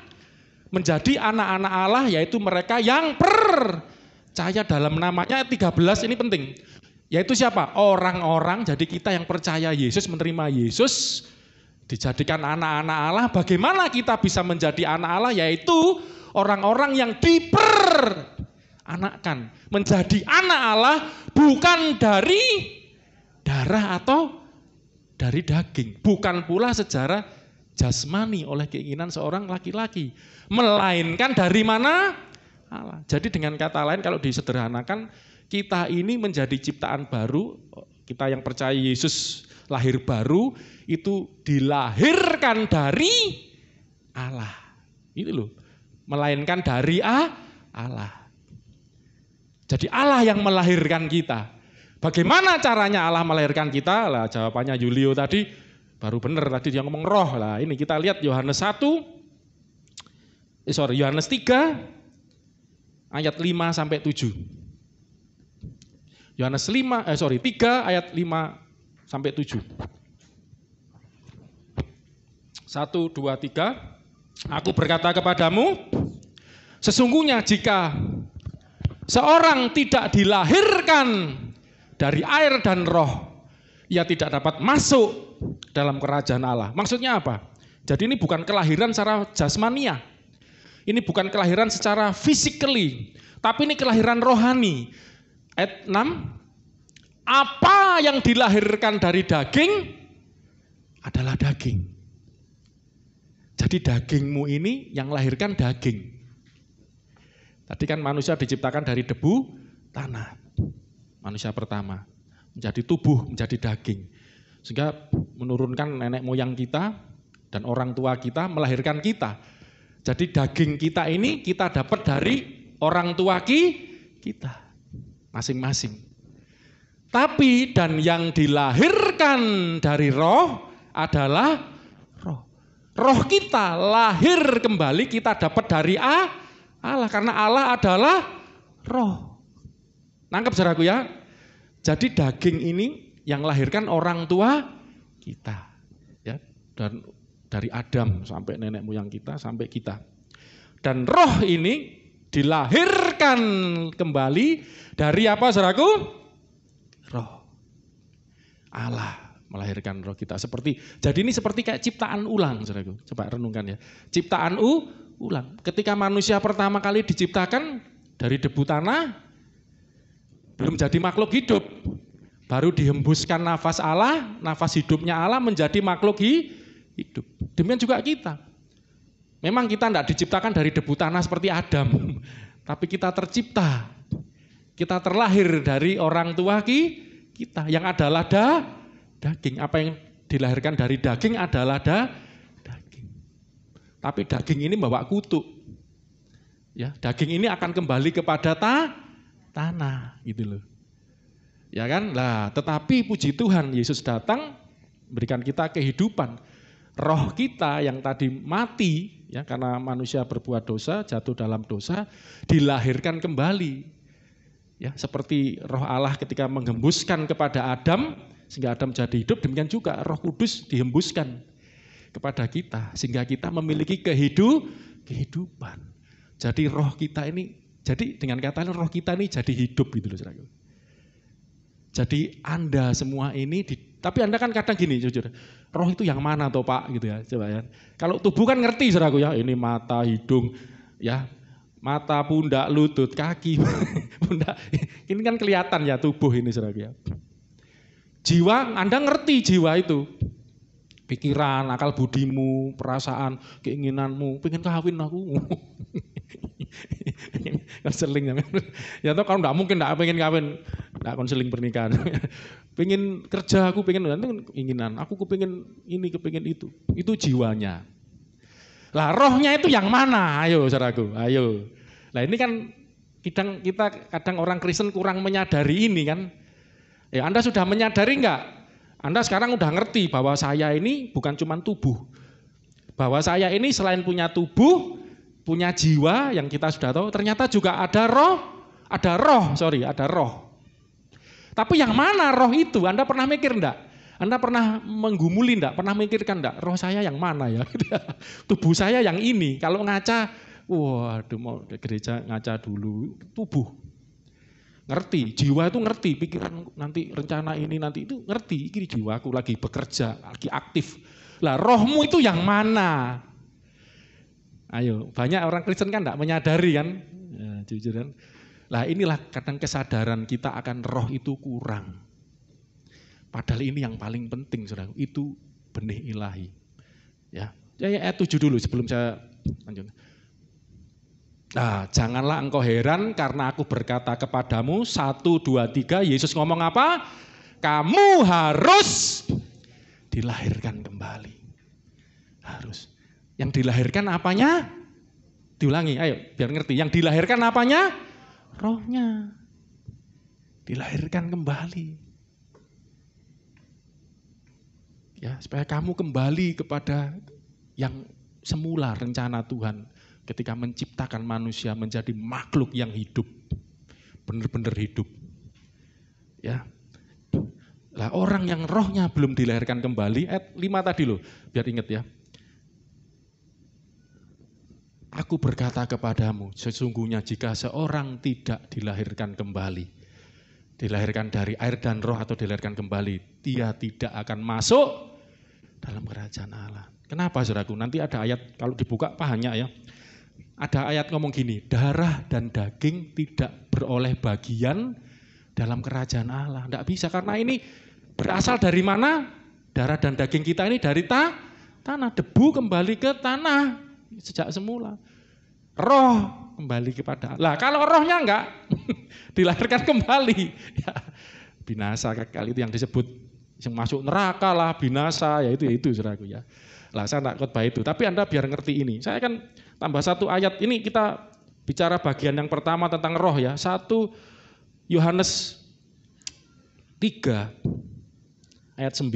[SPEAKER 2] menjadi anak-anak Allah, yaitu mereka yang percaya dalam namanya. 13 ini penting. Yaitu siapa? Orang-orang, jadi kita yang percaya Yesus, menerima Yesus, dijadikan anak-anak Allah. Bagaimana kita bisa menjadi anak Allah? Yaitu orang-orang yang diperanakkan. Menjadi anak Allah bukan dari darah atau dari daging. Bukan pula secara jasmani oleh keinginan seorang laki-laki. Melainkan dari mana? Allah. Jadi dengan kata lain kalau disederhanakan, kita ini menjadi ciptaan baru, kita yang percaya Yesus lahir baru, itu dilahirkan dari Allah. Itu loh, melainkan dari Allah. Jadi Allah yang melahirkan kita. Bagaimana caranya Allah melahirkan kita? Lah jawabannya Yulio tadi, baru benar tadi dia ngomong roh. Lah ini kita lihat Yohanes 3 ayat 5 sampai 7. Yohanes 3 ayat 5 sampai 7. 1, 2, 3. Aku berkata kepadamu, sesungguhnya jika seorang tidak dilahirkan dari air dan roh, ia tidak dapat masuk dalam kerajaan Allah. Maksudnya apa? Jadi ini bukan kelahiran secara jasmania. Ini bukan kelahiran secara physically, tapi ini kelahiran rohani. Ayat 6, apa yang dilahirkan dari daging adalah daging. Jadi dagingmu ini yang lahirkan daging. Tadi kan manusia diciptakan dari debu tanah. Manusia pertama menjadi tubuh, menjadi daging. Sehingga menurunkan nenek moyang kita dan orang tua kita melahirkan kita. Jadi daging kita ini kita dapat dari orang tua kita masing-masing. Tapi dan yang dilahirkan dari roh adalah roh. Roh kita lahir kembali, kita dapat dari Allah, karena Allah adalah roh. Nangkep saudaraku ya? Jadi daging ini yang lahirkan orang tua kita. Ya, dan dari Adam sampai nenek moyang kita sampai kita. Dan roh ini dilahirkan kembali dari apa saudaraku? Roh. Allah melahirkan roh kita. Jadi ini seperti kayak ciptaan ulang saudaraku. Coba renungkan ya. Ciptaan ulang. Ketika manusia pertama kali diciptakan dari debu tanah, belum jadi makhluk hidup. Baru dihembuskan nafas Allah, nafas hidupnya Allah menjadi makhluk hidup. Demikian juga kita. Memang kita tidak diciptakan dari debu tanah seperti Adam, tapi kita tercipta. Kita terlahir dari orang tua kita yang adalah daging. Apa yang dilahirkan dari daging adalah daging. Tapi daging ini bawa kutuk. Ya, daging ini akan kembali kepada tanah, gitu loh. Ya kan? Lah, tetapi puji Tuhan Yesus datang memberikan kita kehidupan. Roh kita yang tadi mati ya karena manusia berbuat dosa, jatuh dalam dosa, dilahirkan kembali. Ya, seperti roh Allah ketika menghembuskan kepada Adam sehingga Adam jadi hidup, demikian juga Roh Kudus dihembuskan kepada kita sehingga kita memiliki kehidupan. Jadi roh kita ini, jadi dengan kata lain roh kita ini jadi hidup gitu loh saudara. Jadi Anda semua ini, tapi Anda kan kadang gini jujur, roh itu yang mana toh Pak gitu ya, coba ya. Kalau tubuh kan ngerti saudaraku ya, ini mata, hidung, ya, mata, pundak, lutut, kaki, pundak, ini kan kelihatan ya tubuh ini saudaraku ya. Jiwa, Anda ngerti jiwa itu, pikiran, akal budimu, perasaan, keinginanmu, pengen kawin aku. Konseling ya toh kalau enggak mungkin enggak pengen kawin, enggak konseling pernikahan. Pengen kerja aku pengen keinginan, aku kepengin ini, kepengin itu. Itu jiwanya. Lah rohnya itu yang mana? Ayo saudaraku, ayo. Lah ini kan kita kadang orang Kristen kurang menyadari ini kan. Ya Anda sudah menyadari enggak? Anda sekarang udah ngerti bahwa saya ini bukan cuma tubuh. Bahwa saya ini selain punya tubuh, punya jiwa yang kita sudah tahu, ternyata juga ada roh. Ada roh. Tapi yang mana roh itu? Anda pernah mikir enggak? Anda pernah menggumuli enggak? Pernah mikirkan enggak? Roh saya yang mana ya? Tubuh saya yang ini. Kalau ngaca, waduh mau ke gereja ngaca dulu. Tubuh. Ngerti, jiwa itu ngerti. Pikiran nanti rencana ini nanti itu ngerti. Ini jiwaku lagi bekerja, lagi aktif. Lah rohmu itu yang mana? Ayo, banyak orang Kristen kan enggak menyadari kan? Ya, jujur kan? Lah inilah kadang kesadaran kita akan roh itu kurang. Padahal ini yang paling penting, saudara. Itu benih ilahi. Ya, ayat 7 dulu sebelum saya lanjut. Nah, janganlah engkau heran karena aku berkata kepadamu 1, 2, 3. Yesus ngomong apa? Kamu harus dilahirkan kembali. Harus. Yang dilahirkan apanya? Diulangi, ayo biar ngerti. Yang dilahirkan apanya? Rohnya. Dilahirkan kembali. Ya, supaya kamu kembali kepada yang semula rencana Tuhan ketika menciptakan manusia menjadi makhluk yang hidup. Benar-benar hidup. Ya. Lah orang yang rohnya belum dilahirkan kembali, ayat 5 tadi loh, biar ingat ya. Aku berkata kepadamu, sesungguhnya jika seorang tidak dilahirkan kembali, dilahirkan dari air dan roh atau dilahirkan kembali, dia tidak akan masuk dalam kerajaan Allah. Kenapa saudaraku? Nanti ada ayat, kalau dibuka banyak ya. Ada ayat ngomong gini, darah dan daging tidak beroleh bagian dalam kerajaan Allah. Tidak bisa, karena ini berasal dari mana? Darah dan daging kita ini dari tanah, debu kembali ke tanah. Sejak semula. Roh kembali kepada Allah. Kalau rohnya enggak dilahirkan kembali, ya, binasa kali itu yang disebut yang masuk neraka lah, binasa, ya itu saudaraku ya. Lah saya enggak khotbah itu, tapi Anda biar ngerti ini. Saya akan tambah satu ayat ini, kita bicara bagian yang pertama tentang roh ya. 1 Yohanes 3 ayat 9.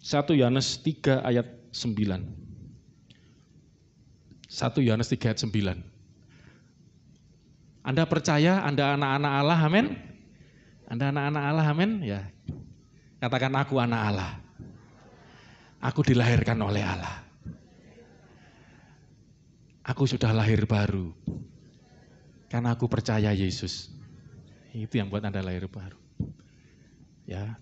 [SPEAKER 2] 1 Yohanes 3 ayat 9. 1 Yohanes 3 ayat 9. Anda percaya Anda anak-anak Allah, amin? Anda anak-anak Allah, amin? Ya. Katakan aku anak Allah. Aku dilahirkan oleh Allah. Aku sudah lahir baru. Karena aku percaya Yesus. Itu yang buat Anda lahir baru. Ya.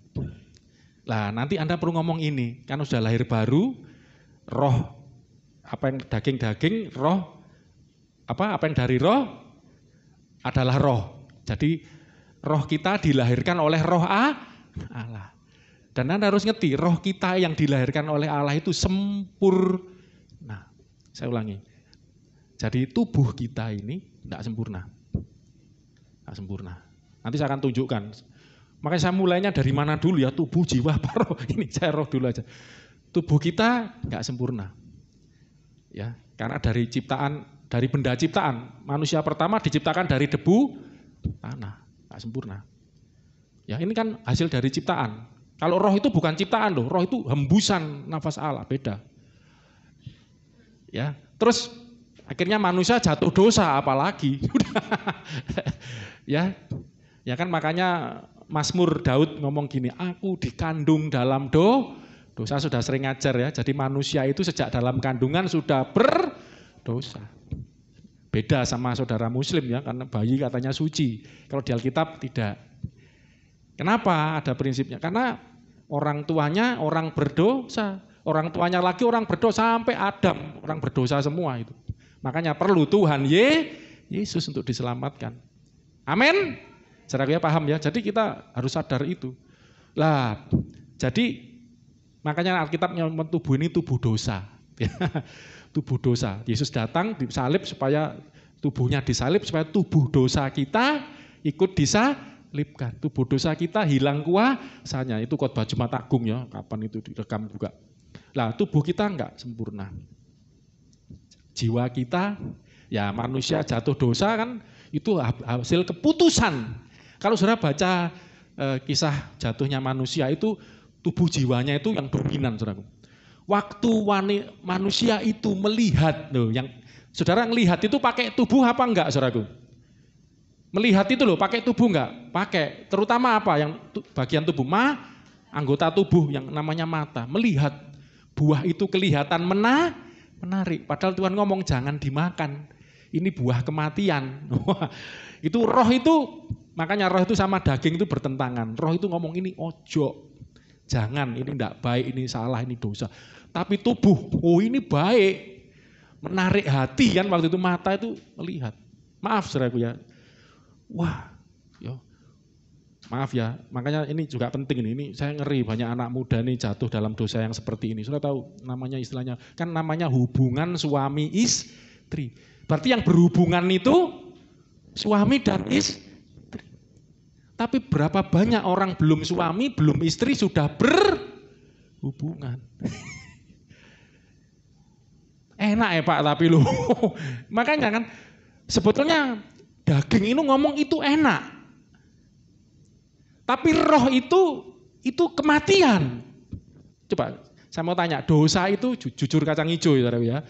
[SPEAKER 2] Lah nanti Anda perlu ngomong ini, kan sudah lahir baru, roh, apa yang daging-daging, roh, apa yang dari roh adalah roh. Jadi roh kita dilahirkan oleh roh Allah. Dan Anda harus ngerti, roh kita yang dilahirkan oleh Allah itu sempurna. Saya ulangi, jadi tubuh kita ini tidak sempurna. Tidak sempurna. Nanti saya akan tunjukkan. Makanya saya mulainya dari mana dulu ya, tubuh, jiwa, roh. Ini saya roh dulu aja. Tubuh kita enggak sempurna. Ya, karena dari benda ciptaan, manusia pertama diciptakan dari debu tanah, enggak sempurna. Ya, ini kan hasil dari ciptaan. Kalau roh itu bukan ciptaan loh, roh itu hembusan nafas Allah, beda. Ya, terus akhirnya manusia jatuh dosa apalagi. Ya kan makanya Mazmur Daud ngomong gini, aku dikandung dalam dosa, sudah sering ngajar ya. Jadi manusia itu sejak dalam kandungan sudah berdosa. Beda sama saudara muslim ya, karena bayi katanya suci. Kalau di Alkitab tidak. Kenapa ada prinsipnya? Karena orang tuanya orang berdosa. Orang tuanya lagi orang berdosa sampai Adam, orang berdosa semua itu. Makanya perlu Tuhan Yesus untuk diselamatkan. Amin. Saudara paham ya, jadi kita harus sadar itu. Lah, jadi makanya Alkitab nyebut tubuh ini tubuh dosa. Tubuh dosa. Yesus datang disalib supaya tubuhnya disalib, supaya tubuh dosa kita ikut disalibkan. Tubuh dosa kita hilang kuasanya. Itu khotbah Jumat Agung ya, kapan itu direkam juga. Lah, tubuh kita enggak sempurna. Jiwa kita, ya manusia jatuh dosa kan, itu hasil keputusan. Kalau saudara baca kisah jatuhnya manusia itu tubuh jiwanya itu yang dominan, saudaraku. Waktu manusia itu melihat, loh, yang saudara ngelihat itu pakai tubuh apa enggak, saudaraku? Melihat itu loh, pakai tubuh enggak? Pakai. Terutama apa? Yang bagian tubuh, anggota tubuh yang namanya mata. Melihat buah itu kelihatan menarik. Padahal Tuhan ngomong jangan dimakan. Ini buah kematian. Itu roh itu, makanya roh itu sama daging itu bertentangan. Roh itu ngomong ini ojo. Jangan, ini enggak baik, ini salah, ini dosa. Tapi tubuh, oh ini baik. Menarik hati kan waktu itu mata itu melihat. Maaf saudaraku ya. Wah, yo. Maaf ya, makanya ini juga penting ini saya ngeri banyak anak muda nih jatuh dalam dosa yang seperti ini. Sudah tahu namanya istilahnya, kan namanya hubungan suami istri. Berarti yang berhubungan itu suami dan istri. Tapi berapa banyak orang belum suami, belum istri sudah berhubungan. Enak ya Pak, tapi loh. Makanya kan sebetulnya daging ini ngomong itu enak. Tapi roh itu kematian. Coba saya mau tanya, dosa itu jujur kacang hijau ya.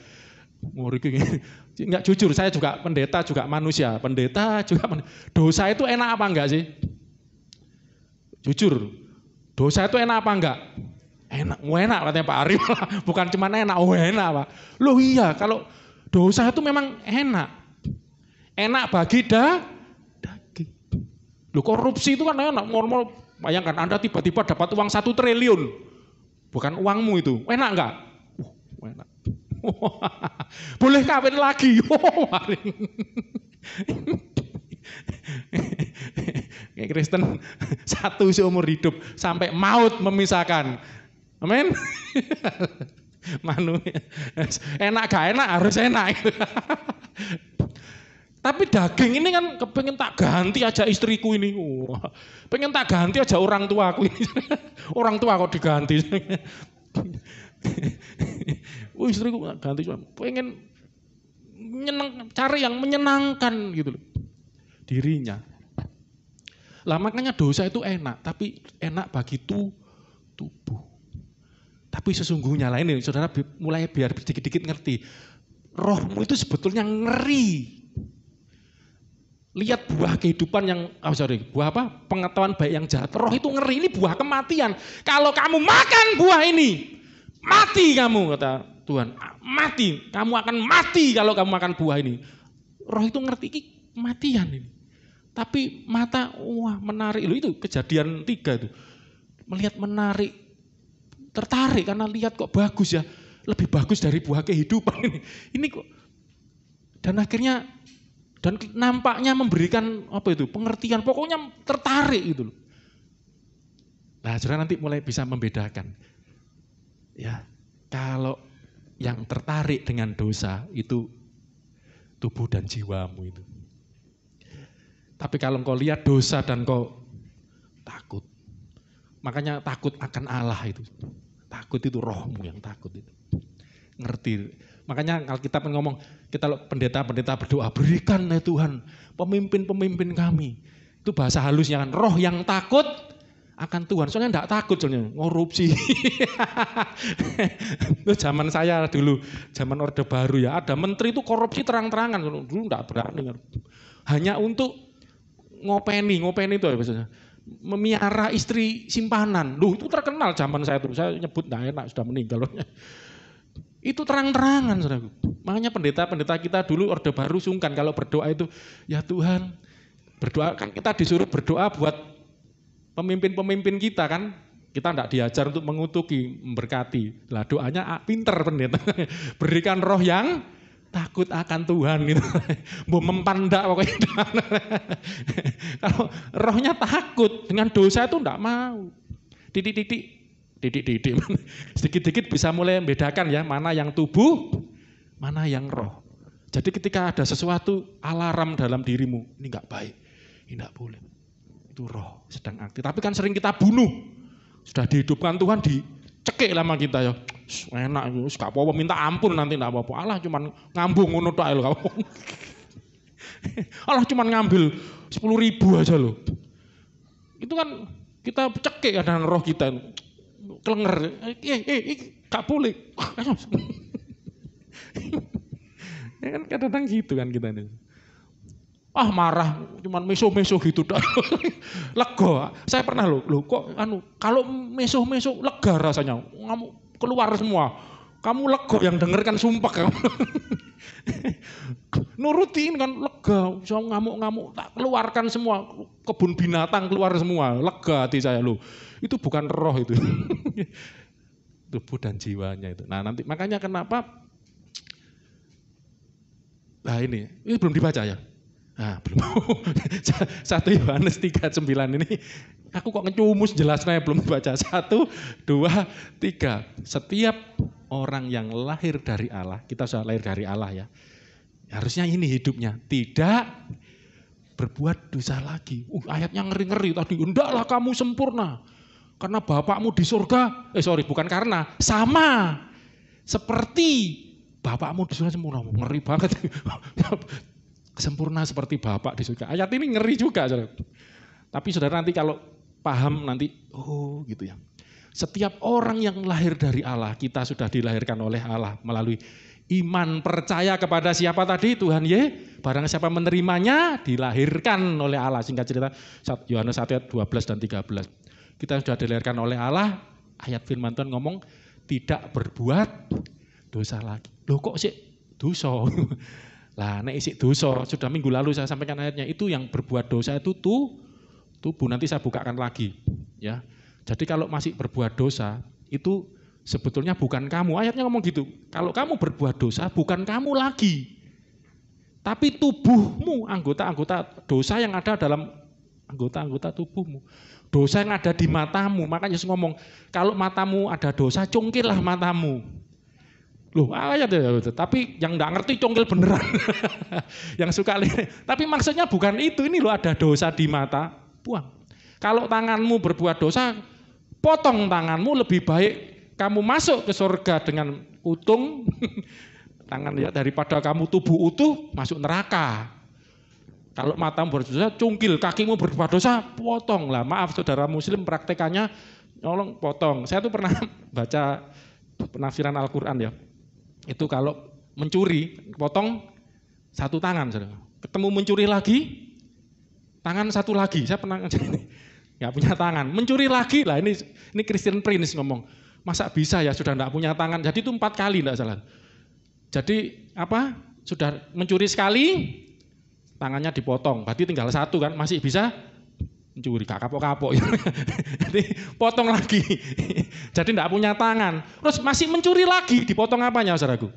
[SPEAKER 2] Enggak jujur, saya juga pendeta juga manusia. Dosa itu enak apa enggak sih? Jujur, dosa itu enak apa enggak? Enak katanya Pak Arif. Bukan cuma enak, enak Pak. Loh iya, kalau dosa itu memang enak. Enak bagi daging. Loh korupsi itu kan enak, normal. Bayangkan Anda tiba-tiba dapat uang 1 triliun. Bukan uangmu itu, enak enggak? Enak. Boleh kawin lagi. Kayak Kristen 1 seumur hidup sampai maut memisahkan. Amin. Enak gak enak harus enak. Tapi daging ini kan kepengen tak ganti aja istriku ini. Pengen tak ganti aja orang tuaku ini. Orang tua kok diganti. Istriku ganti cuma pengen cari yang menyenangkan gitu loh. Dirinya. Lah makanya dosa itu enak, tapi enak bagi tubuh. Tapi sesungguhnya lah ini saudara mulai biar sedikit-sedikit ngerti. Rohmu itu sebetulnya ngeri. Lihat buah kehidupan yang, buah apa? Pengetahuan baik yang jahat. Roh itu ngeri, ini buah kematian. Kalau kamu makan buah ini, mati kamu kata Tuhan. Mati, kamu akan mati kalau kamu makan buah ini. Roh itu ngerti, ini kematian ini. Tapi mata, wah menarik. Loh itu Kejadian 3 itu. Melihat menarik. Tertarik karena lihat kok bagus ya, lebih bagus dari buah kehidupan ini. Ini kok, dan akhirnya, dan nampaknya memberikan apa itu pengertian, pokoknya tertarik gitu loh. Nah, saudara nanti mulai bisa membedakan. Ya, kalau yang tertarik dengan dosa itu tubuh dan jiwamu itu. Tapi kalau engkau lihat dosa dan engkau takut, makanya takut akan Allah itu. Takut itu rohmu yang takut itu. Ngerti. Makanya kalau kita ngomong, kita pendeta-pendeta berdoa, berikan ya Tuhan pemimpin-pemimpin kami. Itu bahasa halusnya kan, roh yang takut akan Tuhan. Soalnya enggak takut soalnya, korupsi. Itu zaman saya dulu, zaman Orde Baru ya, ada menteri itu korupsi terang-terangan. Dulu enggak berani. Hanya untuk ngopeni itu ya maksudnya. Memiara istri simpanan. Loh itu terkenal zaman saya itu. Saya nyebut enggak enak, sudah meninggal. Itu terang-terangan saudaraku. Makanya pendeta-pendeta kita dulu Orde Baru sungkan kalau berdoa itu, ya Tuhan, berdoa kan kita disuruh berdoa buat pemimpin-pemimpin kita kan. Kita enggak diajar untuk mengutuki, memberkati. Lah doanya pinter pendeta. Berikan roh yang takut akan Tuhan gitu. Mau mempandak pokoknya. Kalau rohnya takut dengan dosa itu enggak mau. Titik-titik. Sedikit-sedikit bisa mulai membedakan ya mana yang tubuh, mana yang roh. Jadi ketika ada sesuatu alarm dalam dirimu, ini enggak baik, ini enggak boleh. Itu roh sedang aktif. Tapi kan sering kita bunuh. Sudah dihidupkan Tuhan, dicekik lama kita ya. Enak, gak apa-apa, minta ampun nanti enggak apa-apa. Allah cuma ngambung ngono tok lho. Allah cuma ngambil 10.000 aja loh. Itu kan Kita cekik kadang roh kita. Kelenger. Gak boleh. Ya kan kadang-kadang gitu kan kita ini. Marah, cuman meso-meso gitu. Lega. Saya pernah loh kok kalau meso-meso lega rasanya. Kamu keluar semua. Kamu lega yang dengarkan sumpah kamu. Nurutin kan lega, bisa ngamuk-ngamuk, tak keluarkan semua, kebun binatang keluar semua, lega hati saya loh. Itu bukan roh itu. Tubuh dan jiwanya itu. Nah, nanti makanya kenapa ini belum dibaca ya? Belum. 1 Yohanes 3:9 ini aku kok ngecumus jelasnya belum dibaca. 1, 2, 3. Setiap orang yang lahir dari Allah, kita sudah lahir dari Allah ya. Harusnya ini hidupnya, tidak berbuat dosa lagi. Ayatnya ngeri-ngeri tadi. Hendaklah kamu sempurna. Karena Bapakmu di surga, bukan karena, sama. Seperti Bapakmu di surga sempurna. Ngeri banget. Sempurna seperti Bapak di surga. Ayat ini ngeri juga. Saudara. Tapi saudara nanti kalau paham nanti, gitu ya. Setiap orang yang lahir dari Allah, kita sudah dilahirkan oleh Allah melalui iman percaya kepada siapa tadi? Tuhan barang siapa menerimanya dilahirkan oleh Allah. Singkat cerita Yohanes 1 ayat 12 dan 13. Kita sudah dilahirkan oleh Allah, ayat firman Tuhan ngomong tidak berbuat dosa lagi. Loh kok sih dosa? Lah nek isik dosa, sudah minggu lalu saya sampaikan ayatnya, itu yang berbuat dosa itu tubuh. Nanti saya bukakan lagi ya. Jadi kalau masih berbuat dosa itu sebetulnya bukan kamu. Ayatnya ngomong gitu. Kalau kamu berbuat dosa bukan kamu lagi. Tapi tubuhmu, anggota-anggota dosa yang ada dalam anggota-anggota tubuhmu. Dosa yang ada di matamu. Makanya Yesus ngomong, kalau matamu ada dosa, cungkillah matamu. Loh, ayat ya, tapi yang enggak ngerti cungkil beneran. Yang suka lihat. Tapi maksudnya bukan itu. Ini loh ada dosa di mata, buang. Kalau tanganmu berbuat dosa, potong tanganmu, lebih baik kamu masuk ke surga dengan utung tangan ya daripada kamu tubuh utuh masuk neraka. Kalau matamu berdosa, cungkil, kakimu berbuat dosa, potong lah. Maaf saudara muslim praktekannya, tolong potong. Saya tuh pernah baca penafsiran Al-Quran ya. Itu kalau mencuri, potong 1 tangan. Saudara. Ketemu mencuri lagi, tangan 1 lagi. Saya pernah nggak punya tangan, mencuri lagi lah. Ini Christian Prince ngomong, masa bisa ya sudah nggak punya tangan. Jadi itu 4 kali nggak salah. Jadi sudah mencuri sekali, tangannya dipotong, berarti tinggal 1 kan, masih bisa mencuri, gak kapok-kapok. Jadi potong lagi, jadi nggak punya tangan. Terus masih mencuri lagi, dipotong apanya saudaraku?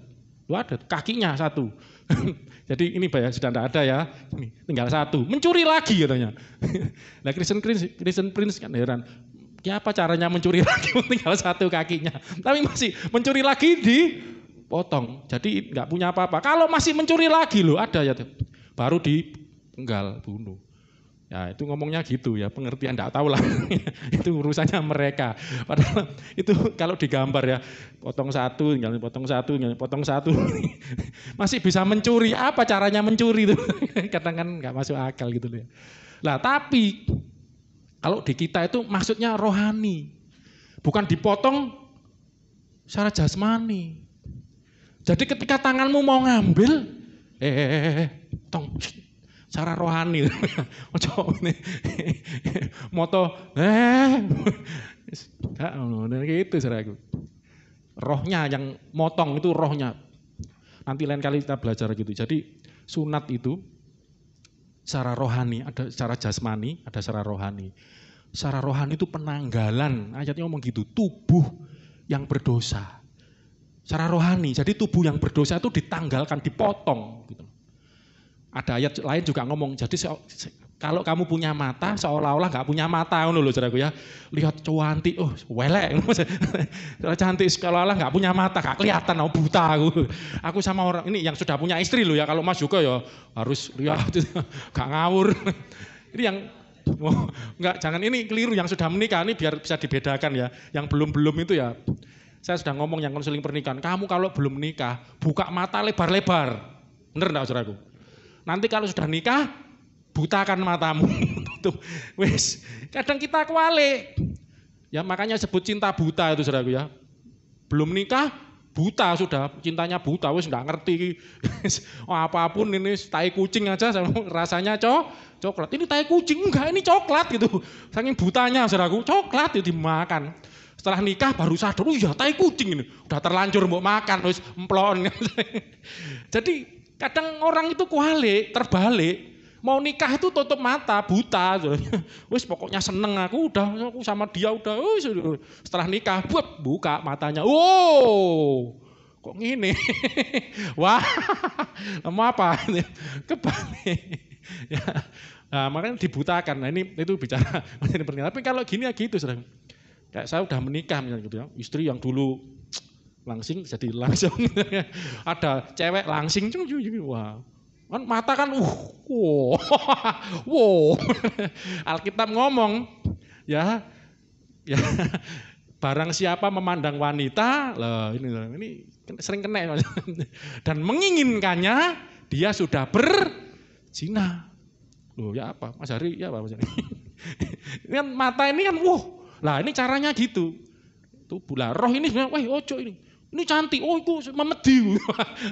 [SPEAKER 2] Lu ada kakinya 1. Jadi ini sudah tidak ada ya, ini, tinggal 1. Mencuri lagi katanya. Nah Christian Prince kan heran, ya apa caranya mencuri lagi tinggal 1 kakinya. Tapi masih mencuri lagi dipotong, jadi nggak punya apa-apa. Kalau masih mencuri lagi loh ada ya, baru dipenggal bunuh. Ya itu ngomongnya gitu ya, pengertian enggak tahu lah. Itu urusannya mereka. Padahal itu kalau digambar ya, potong 1, tinggal potong 1, tinggal potong 1. Masih bisa mencuri, apa caranya mencuri itu? Kadang kan enggak masuk akal gitu loh. Lah tapi kalau di kita itu maksudnya rohani. Bukan dipotong secara jasmani. Jadi ketika tanganmu mau ngambil, tong secara rohani, moto, gitu saudaraku. Rohnya yang motong itu rohnya. Nanti lain kali kita belajar gitu. Jadi sunat itu secara rohani, ada secara jasmani, ada secara rohani. Secara rohani itu penanggalan, ayatnya ngomong gitu, tubuh yang berdosa. Secara rohani, jadi tubuh yang berdosa itu ditanggalkan, dipotong gitu. Ada ayat lain juga ngomong, jadi kalau kamu punya mata, seolah-olah gak punya mata, loh saudaraku ya. Lihat cuanti, welek. Cantik, seolah-olah gak punya mata, gak kelihatan, buta aku. Aku sama orang, ini yang sudah punya istri loh ya, kalau Mas juga ya harus lihat, gak ngawur. Ini yang, jangan ini keliru, yang sudah menikah, ini biar bisa dibedakan ya. Yang belum-belum itu ya, saya sudah ngomong yang konseling pernikahan, kamu kalau belum menikah, buka mata lebar-lebar. Bener enggak saudaraku? Nanti kalau sudah nikah, butakan matamu. Wis, kadang kita kualik. Ya makanya sebut cinta buta itu saudaraku ya. Belum nikah buta sudah, cintanya buta, wis nggak ngerti. Apapun ini tai kucing aja rasanya coklat. Ini tai kucing enggak, ini coklat gitu. Saking butanya saudaraku, coklat itu dimakan. Setelah nikah baru sadar, oh iya tai kucing ini. Udah terlanjur mau makan, wis emplon. Jadi kadang orang itu kualik, terbalik. Mau nikah itu tutup mata, buta. Wis pokoknya seneng aku sama dia udah. Setelah nikah, buka matanya. Oh, kok gini? Wah, mau apa? Kebalik. Ya. Nah, makanya dibutakan. Nah, itu bicara pernikahan. Tapi kalau gini ya gitu, saudara. Kayak saya udah menikah misalnya gitu ya. Istri yang dulu langsing jadi langsung. Ada cewek langsing. Wah. Kan mata kan wow. Alkitab ngomong ya barang siapa memandang wanita loh, ini sering kena dan menginginkannya dia sudah berzina. Loh ya apa Mas Hari ya apa Mas Hari? Ini kan mata ini kan lah ini caranya gitu. Tubuh lah roh ini sebenarnya ojo ini. Ini cantik, itu memedi.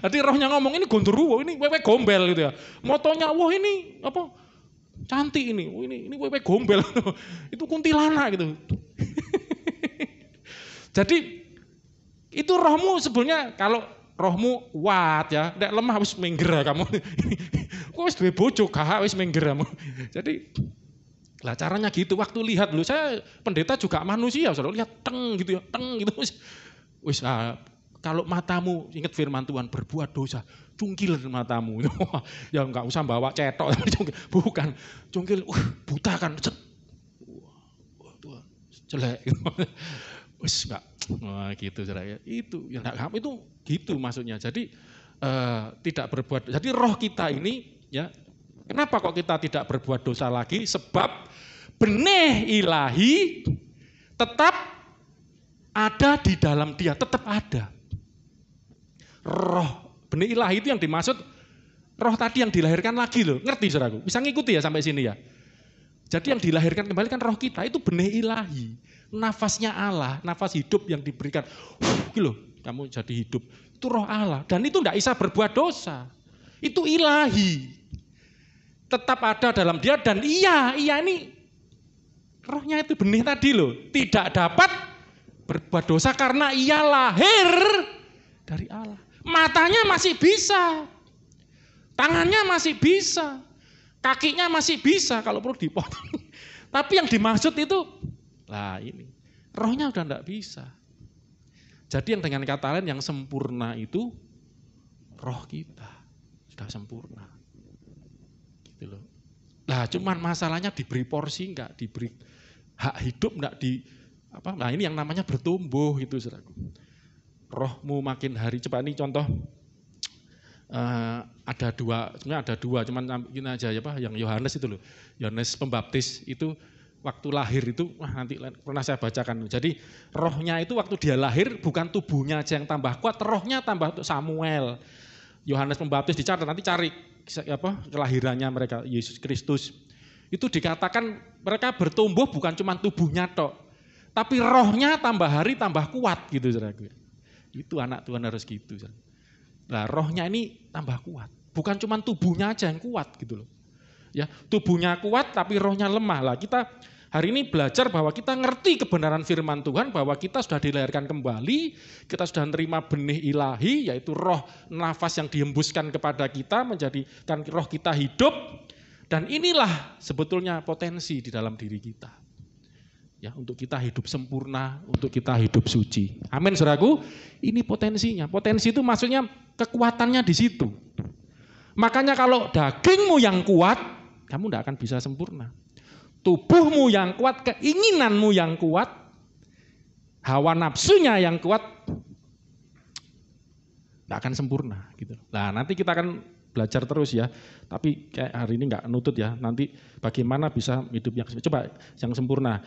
[SPEAKER 2] Jadi rohnya ngomong ini gondoruwo, ini wewe gombel gitu ya. Motonya, ini apa? Cantik ini, ini wewe gombel. Itu kuntilanak gitu. Jadi itu rohmu sebenarnya kalau rohmu kuat ya, ndak lemah wis mengger kamu. Kok wis duwe bojo gak wis mengger kamu. Jadi lah caranya gitu. Waktu lihat dulu saya pendeta juga manusia, Saudara lihat teng gitu ya, teng gitu. Wis kalau matamu ingat firman Tuhan berbuat dosa, cungkil matamu. Ya enggak usah bawa cetok, bukan. Cungkil, buta kan. Tuhan, jelek. Wis enggak. Wah, gitu Saudara. Itu ya enggak itu gitu maksudnya. Jadi tidak berbuat. Jadi roh kita ini ya, kenapa kok kita tidak berbuat dosa lagi? Sebab benih ilahi tetap ada di dalam dia, tetap ada. Roh, benih ilahi itu yang dimaksud, roh tadi yang dilahirkan lagi loh, ngerti saudaraku? Bisa ngikuti ya sampai sini ya? Jadi yang dilahirkan kembali kan roh kita, itu benih ilahi. Nafasnya Allah, nafas hidup yang diberikan. Gitu loh, kamu jadi hidup. Itu roh Allah, dan itu tidak bisa berbuat dosa. Itu ilahi. Tetap ada dalam dia, dan iya ini, rohnya itu benih tadi loh, tidak dapat berbuat dosa karena ia lahir dari Allah. Matanya masih bisa, tangannya masih bisa, kakinya masih bisa kalau perlu dipotong. Tapi yang dimaksud itu, lah ini, rohnya udah enggak bisa. Jadi yang dengan kata lain yang sempurna itu roh kita sudah sempurna. Gitu loh. Lah cuman masalahnya diberi porsi enggak, diberi hak hidup enggak nah ini yang namanya bertumbuh itu saudaraku. Rohmu makin hari cepat ini contoh ada dua cuman gini aja ya Pak, yang Yohanes itu loh. Yohanes Pembaptis itu waktu lahir itu nanti pernah saya bacakan. Jadi rohnya itu waktu dia lahir bukan tubuhnya aja yang tambah kuat, rohnya tambah Samuel. Yohanes Pembaptis dicatat nanti cari kelahirannya mereka Yesus Kristus. Itu dikatakan mereka bertumbuh bukan cuma tubuhnya tok. Tapi rohnya tambah hari tambah kuat gitu saudaraku. Itu anak Tuhan harus gitu. Nah rohnya ini tambah kuat. Bukan cuma tubuhnya aja yang kuat gitu loh. Ya, tubuhnya kuat tapi rohnya lemah. Lah kita hari ini belajar bahwa kita ngerti kebenaran firman Tuhan, bahwa kita sudah dilahirkan kembali, kita sudah menerima benih ilahi, yaitu roh nafas yang dihembuskan kepada kita, menjadikan roh kita hidup. Dan inilah sebetulnya potensi di dalam diri kita. Ya, untuk kita hidup sempurna, untuk kita hidup suci. Amin, saudaraku. Ini potensinya. Potensi itu maksudnya kekuatannya di situ. Makanya kalau dagingmu yang kuat, kamu tidak akan bisa sempurna. Tubuhmu yang kuat, keinginanmu yang kuat, hawa nafsunya yang kuat, tidak akan sempurna. Gitu. Nah, nanti kita akan belajar terus ya. Tapi kayak hari ini nggak nutut ya. Nanti bagaimana bisa hidup yang sempurna.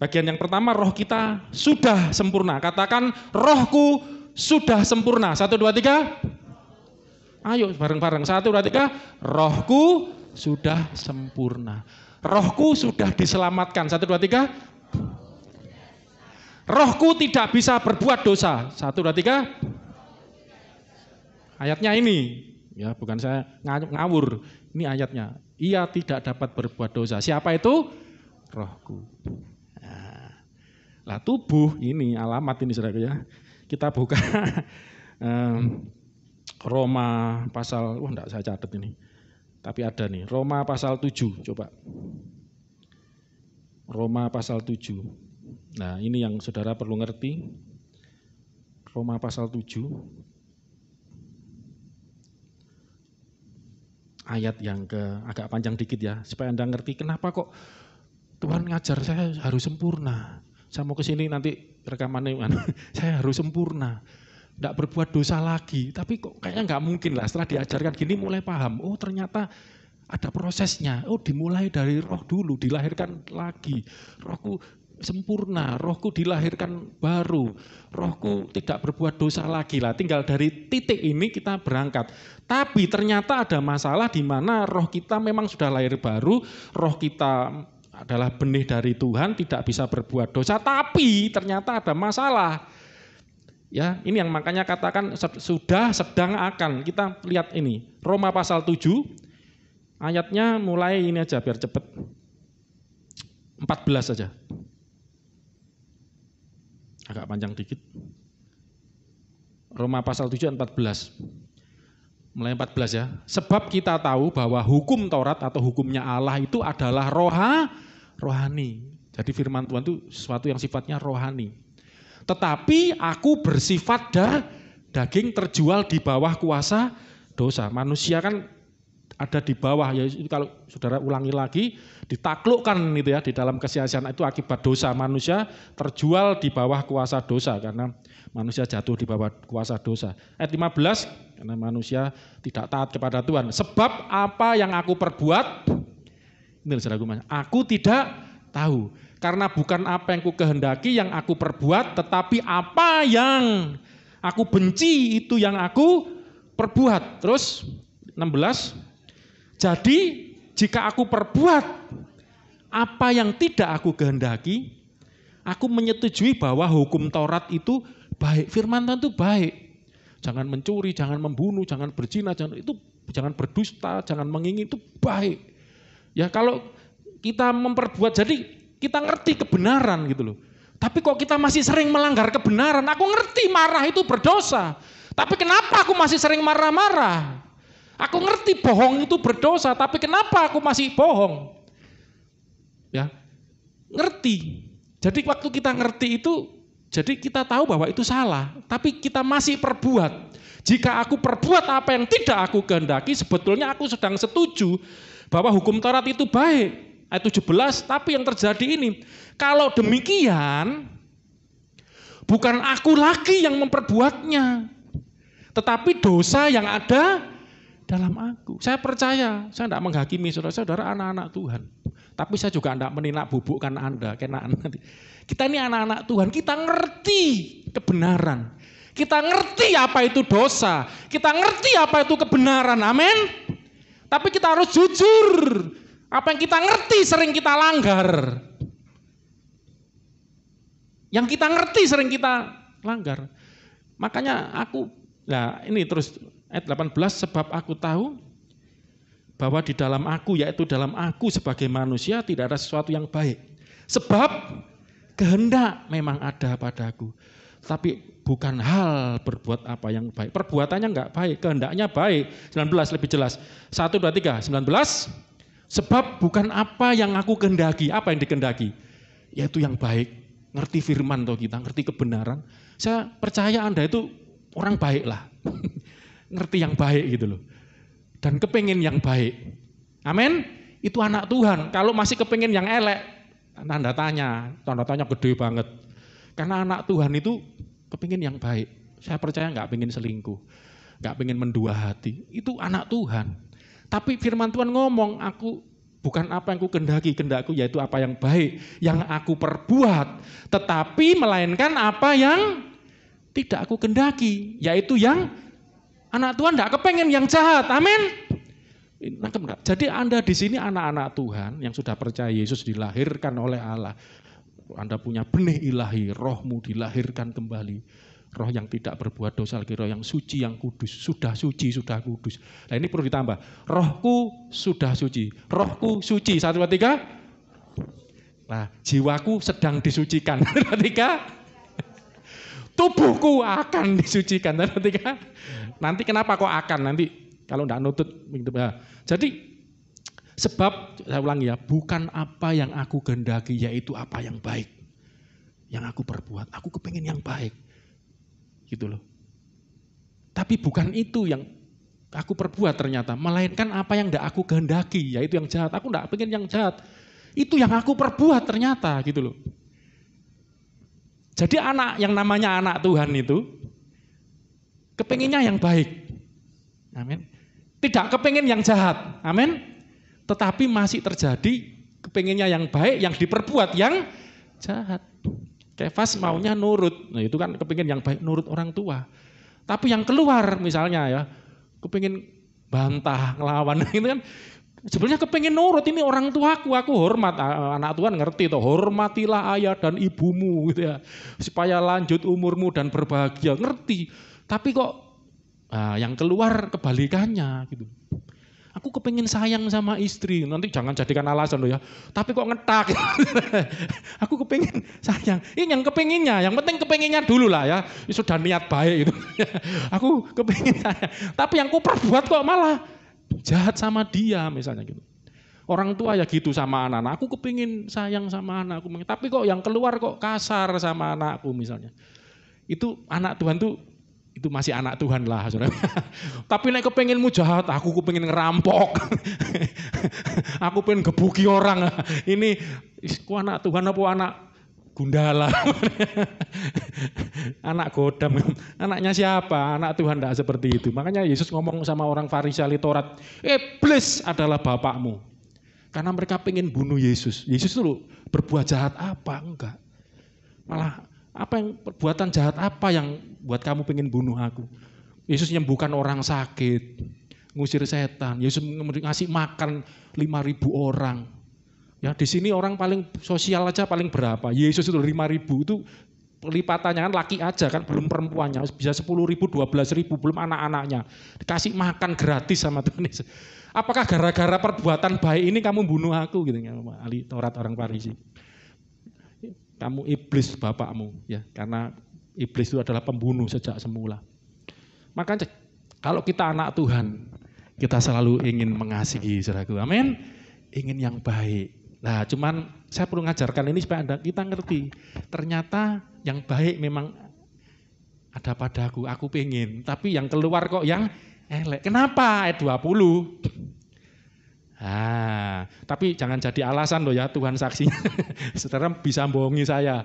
[SPEAKER 2] Bagian yang pertama, roh kita sudah sempurna. Katakan, rohku sudah sempurna. 1, 2, 3. Ayo bareng-bareng. 1, 2, 3. Rohku sudah sempurna. Rohku sudah diselamatkan. 1, 2, 3. Rohku tidak bisa berbuat dosa. 1, 2, 3. Ayatnya ini. Ya, bukan saya ngawur. Ini ayatnya. Ia tidak dapat berbuat dosa. Siapa itu? Rohku. Nah, tubuh ini alamat ini saudara ya. Kita buka Roma pasal, enggak saya catat ini. Tapi ada nih, Roma pasal 7, coba. Roma pasal 7. Nah, ini yang saudara perlu ngerti. Roma pasal 7. Ayat yang agak panjang dikit ya, supaya Anda ngerti kenapa kok Tuhan ngajar saya harus sempurna. Saya mau ke sini nanti rekamannya, saya harus sempurna. Tidak berbuat dosa lagi, tapi kok kayaknya nggak mungkin lah. Setelah diajarkan gini mulai paham, oh ternyata ada prosesnya. Oh dimulai dari roh dulu, dilahirkan lagi. Rohku sempurna, rohku dilahirkan baru. Rohku tidak berbuat dosa lagi lah. Tinggal dari titik ini kita berangkat. Tapi ternyata ada masalah di mana roh kita memang sudah lahir baru, roh kita adalah benih dari Tuhan, tidak bisa berbuat dosa. Tapi ternyata ada masalah. Ya, ini yang makanya katakan sudah, sedang, akan. Kita lihat ini, Roma pasal 7, ayatnya mulai ini aja biar cepat. 14 saja. Agak panjang dikit. Roma pasal 7 ayat 14. Mulai 14 ya. Sebab kita tahu bahwa hukum Taurat atau hukumnya Allah itu adalah rohani. Jadi firman Tuhan itu sesuatu yang sifatnya rohani. Tetapi aku bersifat daging terjual di bawah kuasa dosa. Manusia kan ada di bawah, ya kalau saudara ulangi lagi, ditaklukkan itu ya di dalam kesia-siaan itu akibat dosa. Manusia terjual di bawah kuasa dosa karena manusia jatuh di bawah kuasa dosa. Ayat 15, karena manusia tidak taat kepada Tuhan. Sebab apa yang aku perbuat, ini saudaraku, aku tidak tahu. Karena bukan apa yang ku kehendaki yang aku perbuat, tetapi apa yang aku benci itu yang aku perbuat. Terus 16, jadi jika aku perbuat apa yang tidak aku kehendaki, aku menyetujui bahwa hukum Taurat itu baik. Firman Tuhan itu baik. Jangan mencuri, jangan membunuh, jangan berzina, jangan berdusta, jangan menginginkan, itu baik. Ya kalau kita memperbuat, jadi kita ngerti kebenaran gitu loh. Tapi kok kita masih sering melanggar kebenaran? Aku ngerti marah itu berdosa. Tapi kenapa aku masih sering marah-marah? Aku ngerti bohong itu berdosa, tapi kenapa aku masih bohong? Ya, ngerti. Jadi waktu kita ngerti itu, jadi kita tahu bahwa itu salah, tapi kita masih perbuat. Jika aku perbuat apa yang tidak aku kehendaki, sebetulnya aku sedang setuju bahwa hukum Taurat itu baik. Ayat 17, tapi yang terjadi ini, kalau demikian, bukan aku lagi yang memperbuatnya, tetapi dosa yang ada dalam aku. Saya percaya, saya tidak menghakimi saudara-saudara anak-anak Tuhan. Tapi saya juga tidak meninak bubukkan Anda. Kita ini anak-anak Tuhan, kita ngerti kebenaran. Kita ngerti apa itu dosa. Kita ngerti apa itu kebenaran, amin. Tapi kita harus jujur. Apa yang kita ngerti sering kita langgar. Yang kita ngerti sering kita langgar. Makanya nah ini terus ayat 18, sebab aku tahu bahwa di dalam aku, yaitu dalam aku sebagai manusia tidak ada sesuatu yang baik. Sebab kehendak memang ada padaku. Tapi bukan hal berbuat apa yang baik. Perbuatannya enggak baik, kehendaknya baik. 19 lebih jelas. 1, 2, 3, 19. Sebab bukan apa yang aku kehendaki. Apa yang dikehendaki? Yaitu yang baik. Ngerti firman toh kita, ngerti kebenaran. Saya percaya Anda itu orang baik lah. Ngerti yang baik gitu loh. Dan kepengen yang baik. Amin. Itu anak Tuhan. Kalau masih kepengen yang elek, tanda tanya gede banget. Karena anak Tuhan itu kepengen yang baik. Saya percaya nggak pengen selingkuh. Nggak pengen mendua hati. Itu anak Tuhan. Tapi firman Tuhan ngomong, aku bukan apa yang ku kehendaki yaitu apa yang baik, yang aku perbuat. Tetapi melainkan apa yang tidak aku kehendaki, yaitu yang anak Tuhan tidak kepengen yang jahat, amin. Nangkep enggak? Jadi Anda di sini anak-anak Tuhan yang sudah percaya Yesus dilahirkan oleh Allah. Anda punya benih ilahi, rohmu dilahirkan kembali. Roh yang tidak berbuat dosa lagi, roh yang suci, yang kudus. Sudah suci, sudah kudus. Nah ini perlu ditambah. Rohku sudah suci. Rohku suci. 1, 2, 3. Nah jiwaku sedang disucikan. 1, 2, 3. Tubuhku akan disucikan. 1, 2, 3. Nanti kenapa kok akan? Nanti kalau tidak nutut. Jadi sebab, saya ulangi ya, bukan apa yang aku kehendaki, yaitu apa yang baik. Yang aku perbuat, aku kepingin yang baik. Gitu loh. Tapi bukan itu yang aku perbuat ternyata, melainkan apa yang tidak aku kehendaki, yaitu yang jahat. Aku tidak pengen yang jahat. Itu yang aku perbuat ternyata, gitu loh. Jadi anak yang namanya anak Tuhan itu, kepinginnya yang baik. Amin. Tidak kepingin yang jahat. Amin. Tetapi masih terjadi kepinginnya yang baik, yang diperbuat yang jahat. Kefas maunya nurut. Nah itu kan kepingin yang baik, nurut orang tua. Tapi yang keluar misalnya ya, kepingin bantah, ngelawan. Itu kan sebenarnya kepingin nurut, ini orang tuaku, aku hormat. Anak Tuhan ngerti toh, hormatilah ayah dan ibumu gitu ya. Supaya lanjut umurmu dan berbahagia, ngerti. Tapi kok yang keluar kebalikannya gitu. Aku kepingin sayang sama istri, nanti jangan jadikan alasan loh ya. Tapi kok ngetak. Aku kepingin sayang. Ini yang kepinginnya, yang penting kepinginnya dulu lah ya. Ini sudah niat baik itu. Aku kepingin sayang. Tapi yang ku perbuat kok malah jahat sama dia misalnya gitu. Orang tua ya gitu sama anak-anak. Aku kepingin sayang sama anakku. Tapi kok yang keluar kok kasar sama anakku misalnya. Itu anak Tuhan tuh, itu masih anak Tuhan lah saudara. Tapi nek kepengenmu jahat, aku kepengen ngerampok. Aku pengen gebuki orang. Ini ku anak Tuhan apa anak gundala? Anak godam. Anaknya siapa? Anak Tuhan tidak seperti itu. Makanya Yesus ngomong sama orang Farisi ahli Taurat, iblis adalah bapakmu. Karena mereka pengen bunuh Yesus. Yesus itu berbuat jahat apa? Enggak. Malah apa yang perbuatan jahat apa yang buat kamu pengen bunuh aku? Yesus nyembuhkan orang sakit, ngusir setan. Yesus ngasih makan 5.000 orang. Ya di sini orang paling sosial aja paling berapa? Yesus itu 5.000 itu lipatannya kan laki aja kan, belum perempuannya. Bisa 10.000, 12.000, belum anak-anaknya. Dikasih makan gratis sama Tuhan Yesus. Apakah gara-gara perbuatan baik ini kamu bunuh aku gitu? Ahli Taurat orang Farisi. Kamu iblis bapakmu ya, karena iblis itu adalah pembunuh sejak semula. Makanya kalau kita anak Tuhan, kita selalu ingin mengasihi saudaraku. Amin. Ingin yang baik. Nah, cuman saya perlu ngajarkan ini supaya kita ngerti. Ternyata yang baik memang ada padaku, aku pengen. Tapi yang keluar kok yang elek. Kenapa? Ayat 20. Tapi jangan jadi alasan loh ya, Tuhan saksinya. Saudara bisa bohongi saya.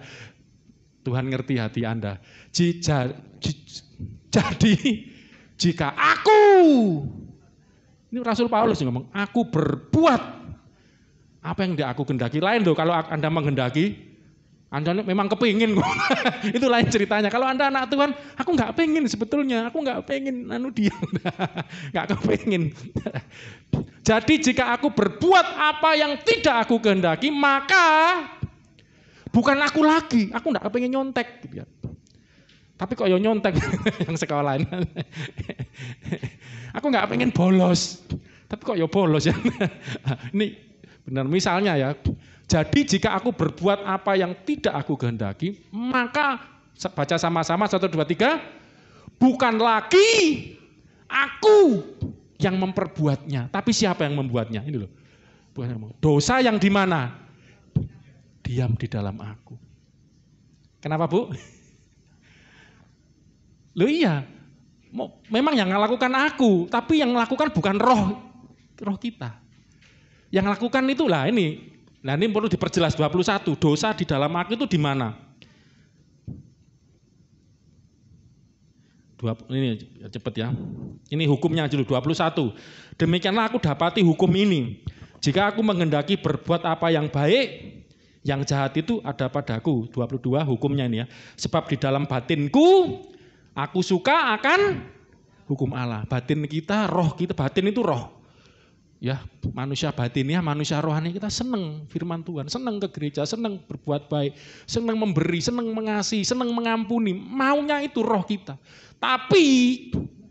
[SPEAKER 2] Tuhan ngerti hati Anda. Jadi jika aku, ini Rasul Paulus ngomong, aku berbuat apa yang tidak aku kehendaki. Lain loh kalau Anda menghendaki, Anda memang kepingin. Itu lain ceritanya. Kalau Anda anak Tuhan, aku nggak pengen sebetulnya. Aku nggak pengen dia. Nggak kepingin. Jadi jika aku berbuat apa yang tidak aku kehendaki, maka bukan aku lagi. Aku nggak pengen nyontek. Gitu ya. Tapi kok ya nyontek yang sekolah ini. Aku nggak pengen bolos. Tapi kok ya bolos ya. Ini benar misalnya ya. Jadi jika aku berbuat apa yang tidak aku kehendaki, maka baca sama-sama 1, 2, 3, bukan lagi aku yang memperbuatnya, tapi siapa yang membuatnya? Ini loh. Dosa yang di mana? Diam di dalam aku. Kenapa, Bu? Loh iya. Memang yang melakukan aku, tapi yang melakukan bukan roh kita. Yang lakukan itulah ini. Nah ini perlu diperjelas 21, dosa di dalam aku itu di mana? Ini cepet ya. Ini hukumnya dulu 21. Demikianlah aku dapati hukum ini. Jika aku menghendaki berbuat apa yang baik, yang jahat itu ada padaku. 22 hukumnya ini ya. Sebab di dalam batinku aku suka akan hukum Allah. Batin kita, roh kita, batin itu roh. Ya, manusia batinnya, manusia rohani kita senang firman Tuhan, senang ke gereja, senang berbuat baik, senang memberi, senang mengasihi, senang mengampuni. Maunya itu roh kita. Tapi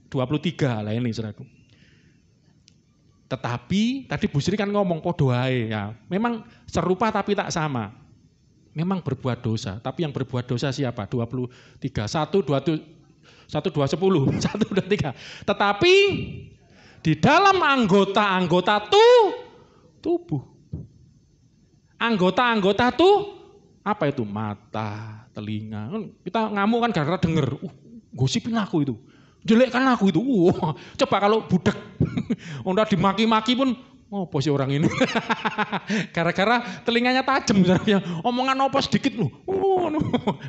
[SPEAKER 2] 23 lah ini saudaraku. Tetapi tadi Bu Sri kan ngomong podo ae ya. Memang serupa tapi tak sama. Memang berbuat dosa, tapi yang berbuat dosa siapa? 23, 1, 2, 10, 1, 2, 3. Tetapi di dalam anggota-anggota tubuh. Anggota-anggota apa itu? Mata, telinga. Kita ngamuk kan gara-gara denger. Gosipin aku itu. Jelekkan aku itu. Coba kalau budak. Udah dimaki-maki pun, apa sih orang ini? Gara-gara telinganya tajam. Omongan apa sedikit loh.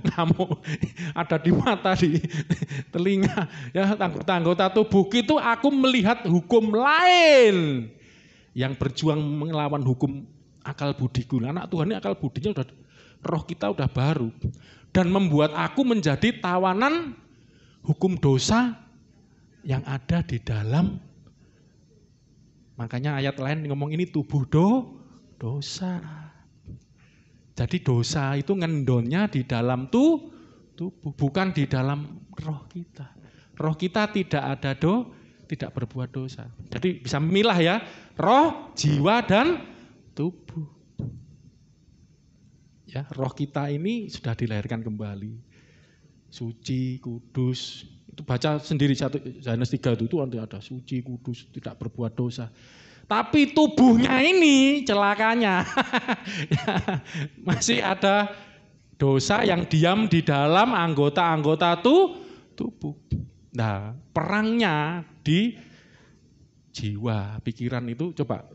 [SPEAKER 2] Ngamuk. Ada di mata, di telinga. Ya, anggota-anggota tubuh itu aku melihat hukum lain. Yang berjuang melawan hukum akal budiku. Anak Tuhan ini akal budinya udah, roh kita udah baru. Dan membuat aku menjadi tawanan hukum dosa yang ada di dalam. Makanya ayat lain ngomong ini tubuh dosa. Jadi dosa itu ngendonnya di dalam tubuh, bukan di dalam roh kita. Roh kita tidak ada tidak berbuat dosa. Jadi bisa memilah ya, roh, jiwa, dan tubuh. Ya, roh kita ini sudah dilahirkan kembali. Suci, kudus. Itu baca sendiri Yohanes 3 itu ada suci, kudus, tidak berbuat dosa. Tapi tubuhnya ini celakanya. Masih ada dosa yang diam di dalam anggota-anggota tubuh. Nah, perangnya di jiwa, pikiran itu coba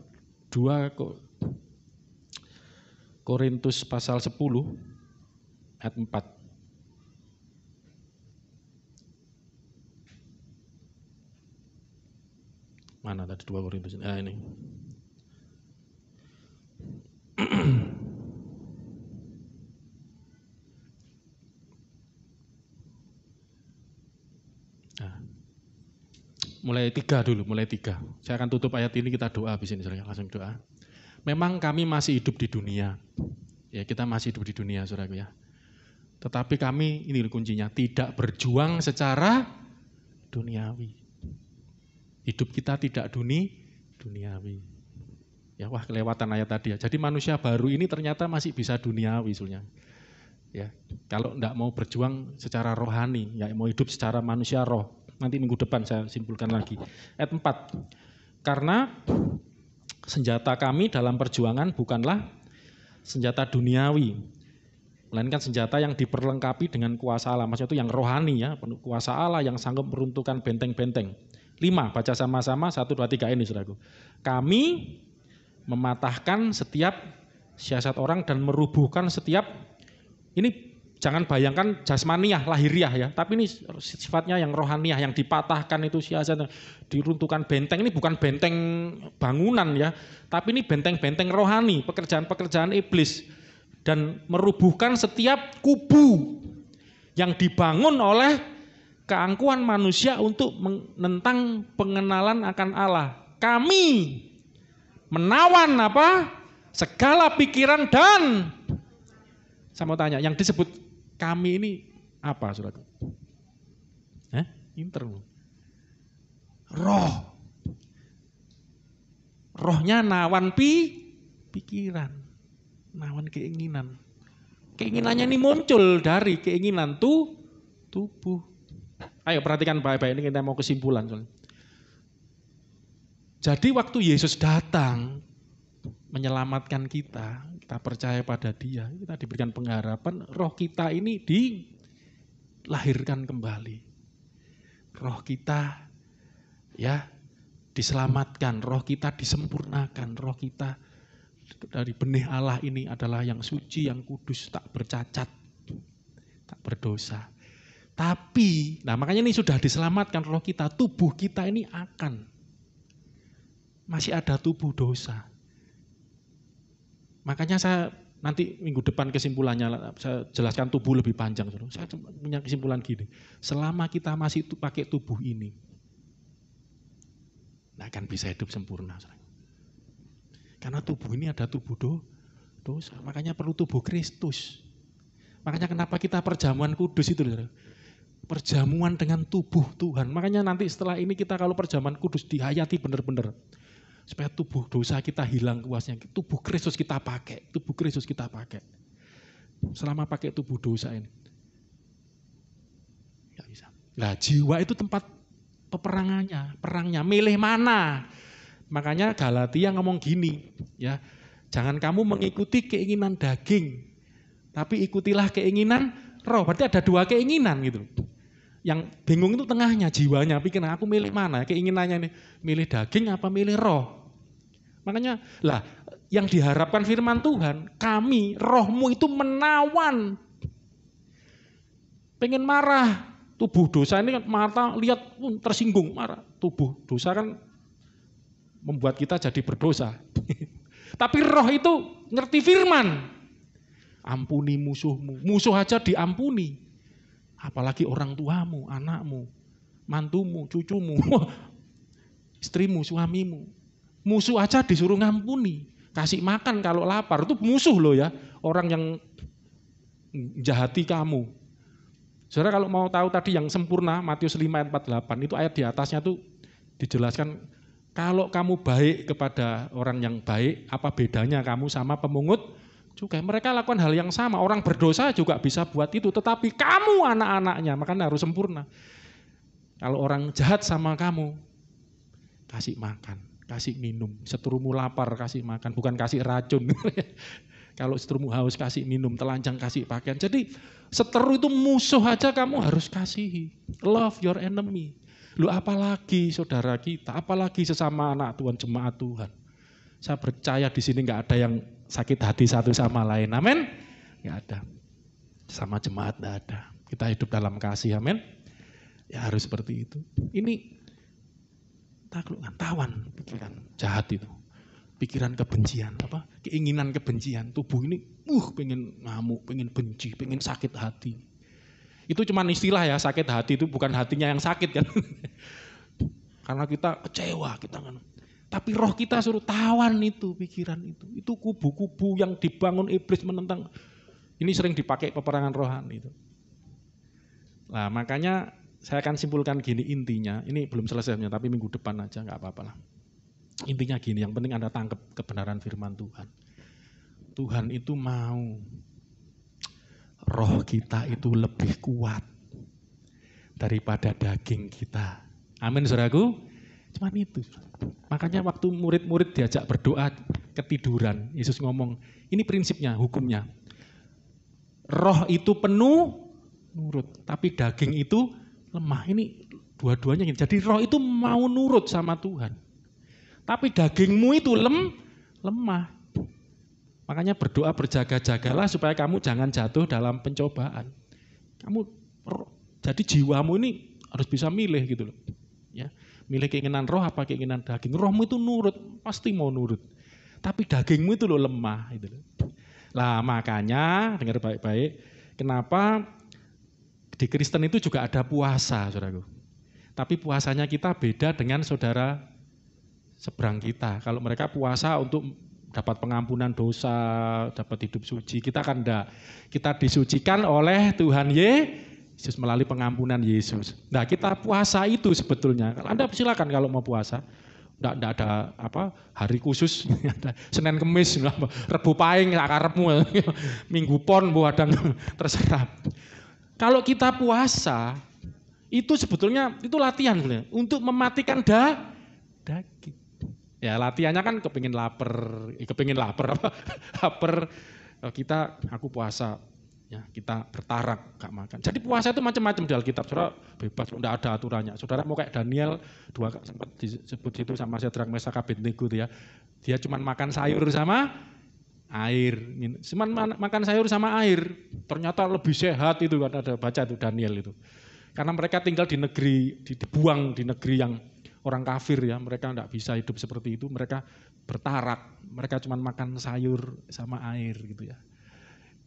[SPEAKER 2] 2 Korintus pasal 10 ayat 4. Mana tadi 2 Korintus? Ini. Nah, mulai 3 dulu, mulai 3. Saya akan tutup ayat ini, kita doa habis ini, langsung doa. Memang kami masih hidup di dunia. Ya, kita masih hidup di dunia, saudaraku ya. Tetapi kami, ini kuncinya, tidak berjuang secara duniawi. Hidup kita tidak duniawi. Ya, wah kelewatan ayat tadi ya. Jadi manusia baru ini ternyata masih bisa duniawi sebenarnya. Ya, kalau enggak mau berjuang secara rohani, ya mau hidup secara manusia roh. Nanti minggu depan saya simpulkan lagi. Ayat 4. Karena senjata kami dalam perjuangan bukanlah senjata duniawi, melainkan senjata yang diperlengkapi dengan kuasa Allah. Maksudnya itu yang rohani ya, kuasa Allah yang sanggup meruntuhkan benteng-benteng. 5, baca sama-sama 1, 2, 3 ini saudaraku. Kami mematahkan setiap siasat orang dan merubuhkan setiap, ini jangan bayangkan jasmaniah, lahiriah ya, tapi ini sifatnya yang rohaniah, yang dipatahkan itu siasat, diruntuhkan benteng, ini bukan benteng bangunan ya, tapi ini benteng-benteng rohani, pekerjaan-pekerjaan iblis, dan merubuhkan setiap kubu yang dibangun oleh keangkuhan manusia untuk menentang pengenalan akan Allah. Kami menawan segala pikiran dan, saya mau tanya, yang disebut kami ini apa, saudara? Roh. Rohnya nawan pikiran, nawan keinginan. Keinginannya ini muncul dari keinginan tubuh. Ayo perhatikan baik-baik, ini kita mau kesimpulan. Jadi waktu Yesus datang menyelamatkan kita, kita percaya pada Dia, kita diberikan pengharapan, roh kita ini dilahirkan kembali. Roh kita ya diselamatkan, roh kita disempurnakan, roh kita dari benih Allah ini adalah yang suci, yang kudus, tak bercacat, tak berdosa. Tapi, nah makanya ini sudah diselamatkan roh kita, tubuh kita ini masih ada tubuh dosa. Makanya saya nanti minggu depan kesimpulannya, saya jelaskan tubuh lebih panjang. Saya punya kesimpulan gini, selama kita masih pakai tubuh ini, nah akan bisa hidup sempurna. Karena tubuh ini ada tubuh dosa. Makanya perlu tubuh Kristus. Makanya kenapa kita perjamuan kudus itu. Perjamuan dengan tubuh Tuhan. Makanya nanti setelah ini kita kalau perjamuan kudus dihayati benar-benar. Supaya tubuh dosa kita hilang kuasnya. Tubuh Kristus kita pakai. Tubuh Kristus kita pakai. Selama pakai tubuh dosa ini. Gak bisa. Nah, jiwa itu tempat peperangannya. Perangnya. Milih mana? Makanya Galatia ngomong gini. Ya, jangan kamu mengikuti keinginan daging. Tapi ikutilah keinginan roh. Berarti ada dua keinginan gitu. Yang bingung itu tengahnya, jiwanya. Pikir aku milih mana? Keinginannya nih, milih daging apa milih roh? Makanya lah yang diharapkan firman Tuhan, kami rohmu itu menawan. Pengen marah, tubuh dosa ini kan mata lihat tersinggung, marah. Tubuh dosa kan membuat kita jadi berdosa. Tapi roh itu ngerti firman. Ampuni musuhmu, musuh aja diampuni. Apalagi orang tuamu, anakmu, mantumu, cucumu, istrimu, suamimu. Musuh aja disuruh ngampuni. Kasih makan kalau lapar, itu musuh loh ya. Orang yang jahati kamu. Saudara kalau mau tahu tadi yang sempurna, Matius 5 ayat 48, itu ayat di atasnya tuh dijelaskan. Kalau kamu baik kepada orang yang baik, apa bedanya kamu sama pemungut juga? Mereka lakukan hal yang sama, orang berdosa juga bisa buat itu, tetapi kamu anak-anaknya, makanya harus sempurna. Kalau orang jahat sama kamu, kasih makan, kasih minum, seterumu lapar kasih makan, bukan kasih racun. Kalau seterumu haus kasih minum, telanjang kasih pakaian. Jadi seteru itu musuh aja kamu harus kasihi. Love your enemy. Lu apalagi saudara kita, apalagi sesama anak Tuhan, jemaat Tuhan. Saya percaya di sini nggak ada yang sakit hati satu sama lain, amin? Nggak ada. Sama jemaat nggak ada. Kita hidup dalam kasih, amin? Ya harus seperti itu. Ini taklukkan, tawan pikiran jahat itu. Pikiran kebencian, apa? Keinginan kebencian. Tubuh ini, pengen ngamuk, pengen benci, pengen sakit hati. Itu cuma istilah ya, sakit hati itu bukan hatinya yang sakit kan. Karena kita kecewa, kita kan. Tapi roh kita suruh tawan itu, pikiran itu. Itu kubu-kubu yang dibangun iblis menentang. Ini sering dipakai peperangan rohani itu. Nah makanya saya akan simpulkan gini intinya. Ini belum selesainya, tapi minggu depan aja nggak apa-apa lah. Intinya gini, yang penting Anda tangkap kebenaran firman Tuhan. Tuhan itu mau roh kita itu lebih kuat daripada daging kita. Amin saudaraku. Cuman itu. Makanya waktu murid-murid diajak berdoa ketiduran, Yesus ngomong, ini prinsipnya, hukumnya. Roh itu penuh nurut, tapi daging itu lemah. Ini dua-duanya gini. Jadi roh itu mau nurut sama Tuhan. Tapi dagingmu itu lemah. Makanya berdoa berjaga-jagalah supaya kamu jangan jatuh dalam pencobaan. Jadi jiwamu ini harus bisa milih gitu loh. Ya. Milih keinginan roh apa keinginan daging. Rohmu itu nurut, pasti mau nurut. Tapi dagingmu itu loh lemah. Gitu loh. Lah makanya, dengar baik-baik, kenapa di Kristen itu juga ada puasa, saudaraku. Tapi puasanya kita beda dengan saudara seberang kita. Kalau mereka puasa untuk dapat pengampunan dosa, dapat hidup suci. Kita kan enggak. Kita disucikan oleh Tuhan Yesus melalui pengampunan Yesus. Nah kita puasa itu sebetulnya. Anda silakan kalau mau puasa. Enggak ada hari khusus. Senin Kemis, Rebu Paing, akarepmu. Minggu Pon, ada terserah. Kalau kita puasa, itu sebetulnya itu latihan sebenarnya. Untuk mematikan daging. Ya latihannya kan kepingin lapar, aku puasa, ya kita bertarak gak makan. Jadi puasa itu macam-macam di Alkitab, saudara bebas, tidak ada aturannya. Saudara mau kayak Daniel, sempat disebut itu sama Syedrak Mesak Abednego ya, dia cuma makan sayur sama air, cuma makan sayur sama air, ternyata lebih sehat itu kan ada baca itu Daniel itu. Karena mereka tinggal di negeri, dibuang di negeri yang orang kafir ya, mereka tidak bisa hidup seperti itu, mereka bertarak, mereka cuma makan sayur sama air gitu ya.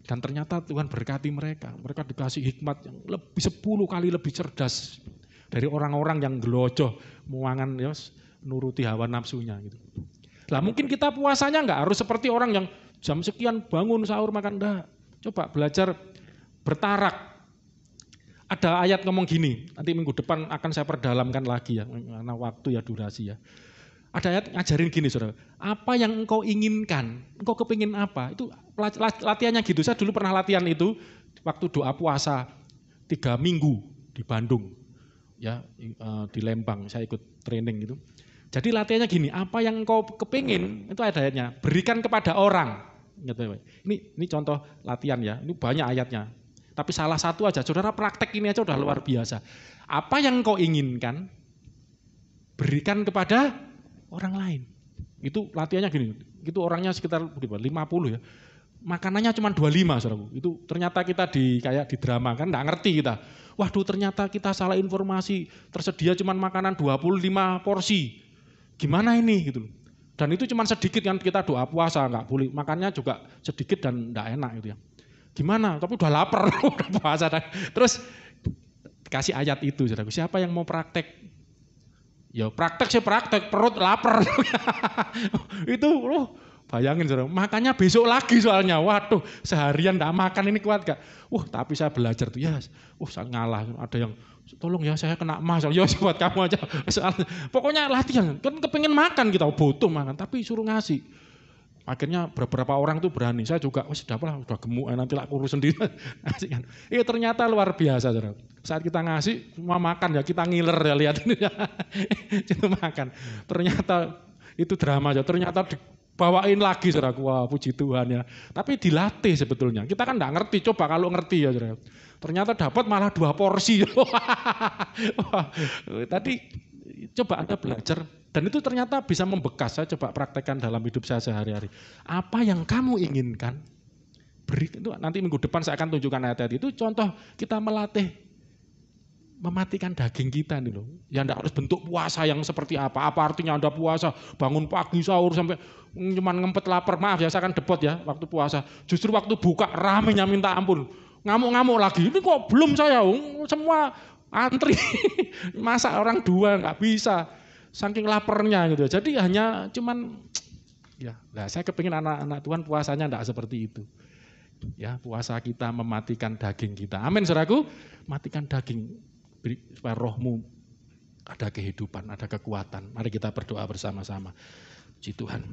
[SPEAKER 2] Dan ternyata Tuhan berkati mereka dikasih hikmat yang lebih 10 kali lebih cerdas dari orang-orang yang gelojoh, muangan ya, nuruti hawa nafsunya gitu. Lah mungkin kita puasanya nggak harus seperti orang yang jam sekian bangun sahur makan, enggak. Coba belajar bertarak. Ada ayat ngomong gini, nanti minggu depan akan saya perdalamkan lagi ya, karena waktu ya durasi ya. Ada ayat ngajarin gini saudara, apa yang engkau inginkan, engkau kepingin apa, itu latihannya gitu. Saya dulu pernah latihan itu, waktu doa puasa 3 minggu di Bandung, ya di Lembang, saya ikut training gitu. Jadi latihannya gini, apa yang engkau kepingin, itu ada ayatnya, berikan kepada orang. Ini contoh latihan ya, ini banyak ayatnya. Tapi salah satu aja, saudara praktek ini aja udah luar biasa. Apa yang kau inginkan, berikan kepada orang lain. Itu latihannya gini, itu orangnya sekitar 50 ya. Makanannya cuma 25 saudaraku. Itu ternyata kita kayak di drama kan, nggak ngerti kita. Waduh ternyata kita salah informasi, tersedia cuma makanan 25 porsi. Gimana ini gitu. Dan itu cuma sedikit kan, kita doa puasa, nggak boleh. Makannya juga sedikit dan nggak enak gitu ya. Gimana? Tapi udah lapar, udah puasa. Terus kasih ayat itu, saudaraku. Siapa yang mau praktek? Ya praktek sih praktek, perut lapar. Itu, bayangin saudara. Makannya besok lagi soalnya. Waduh, seharian enggak makan ini kuat gak? Tapi saya belajar tuh ya. Saya ngalah. Ada yang tolong ya saya kena emas. Ya buat kamu aja. Pokoknya latihan. Kan kepengin makan kita, butuh makan. Tapi suruh ngasih. Akhirnya beberapa orang tuh berani. Saya juga, udah gemuk, nanti lah kurus sendiri. Ngasih kan. Ternyata luar biasa. Saudara. Saat kita ngasih, semua makan ya, kita ngiler ya, lihat ini. Itu makan. Ternyata itu drama aja. Ternyata dibawain lagi, saudara. Wah, puji Tuhan ya. Tapi dilatih sebetulnya. Kita kan enggak ngerti, coba kalau ngerti ya, saudara. Ternyata dapat malah 2 porsi. Tadi coba Anda belajar. Dan itu ternyata bisa membekas, saya coba praktekkan dalam hidup saya sehari-hari. Apa yang kamu inginkan, beri, itu nanti minggu depan saya akan tunjukkan ayat-ayat itu, contoh kita melatih, mematikan daging kita nih loh. Ya enggak harus bentuk puasa yang seperti apa artinya Anda puasa, bangun pagi sahur sampai cuman ngempet lapar, maaf ya saya kan depot ya waktu puasa. Justru waktu buka ramenya minta ampun, ngamuk-ngamuk lagi, ini kok belum saya, semua antri, masa orang 2 enggak bisa. Saking laparnya gitu. Jadi hanya cuman ya, saya kepingin anak-anak Tuhan puasanya enggak seperti itu. Ya, puasa kita mematikan daging kita. Amin, saudaraku. Matikan daging supaya rohmu ada kehidupan, ada kekuatan. Mari kita berdoa bersama-sama. Puji Tuhan.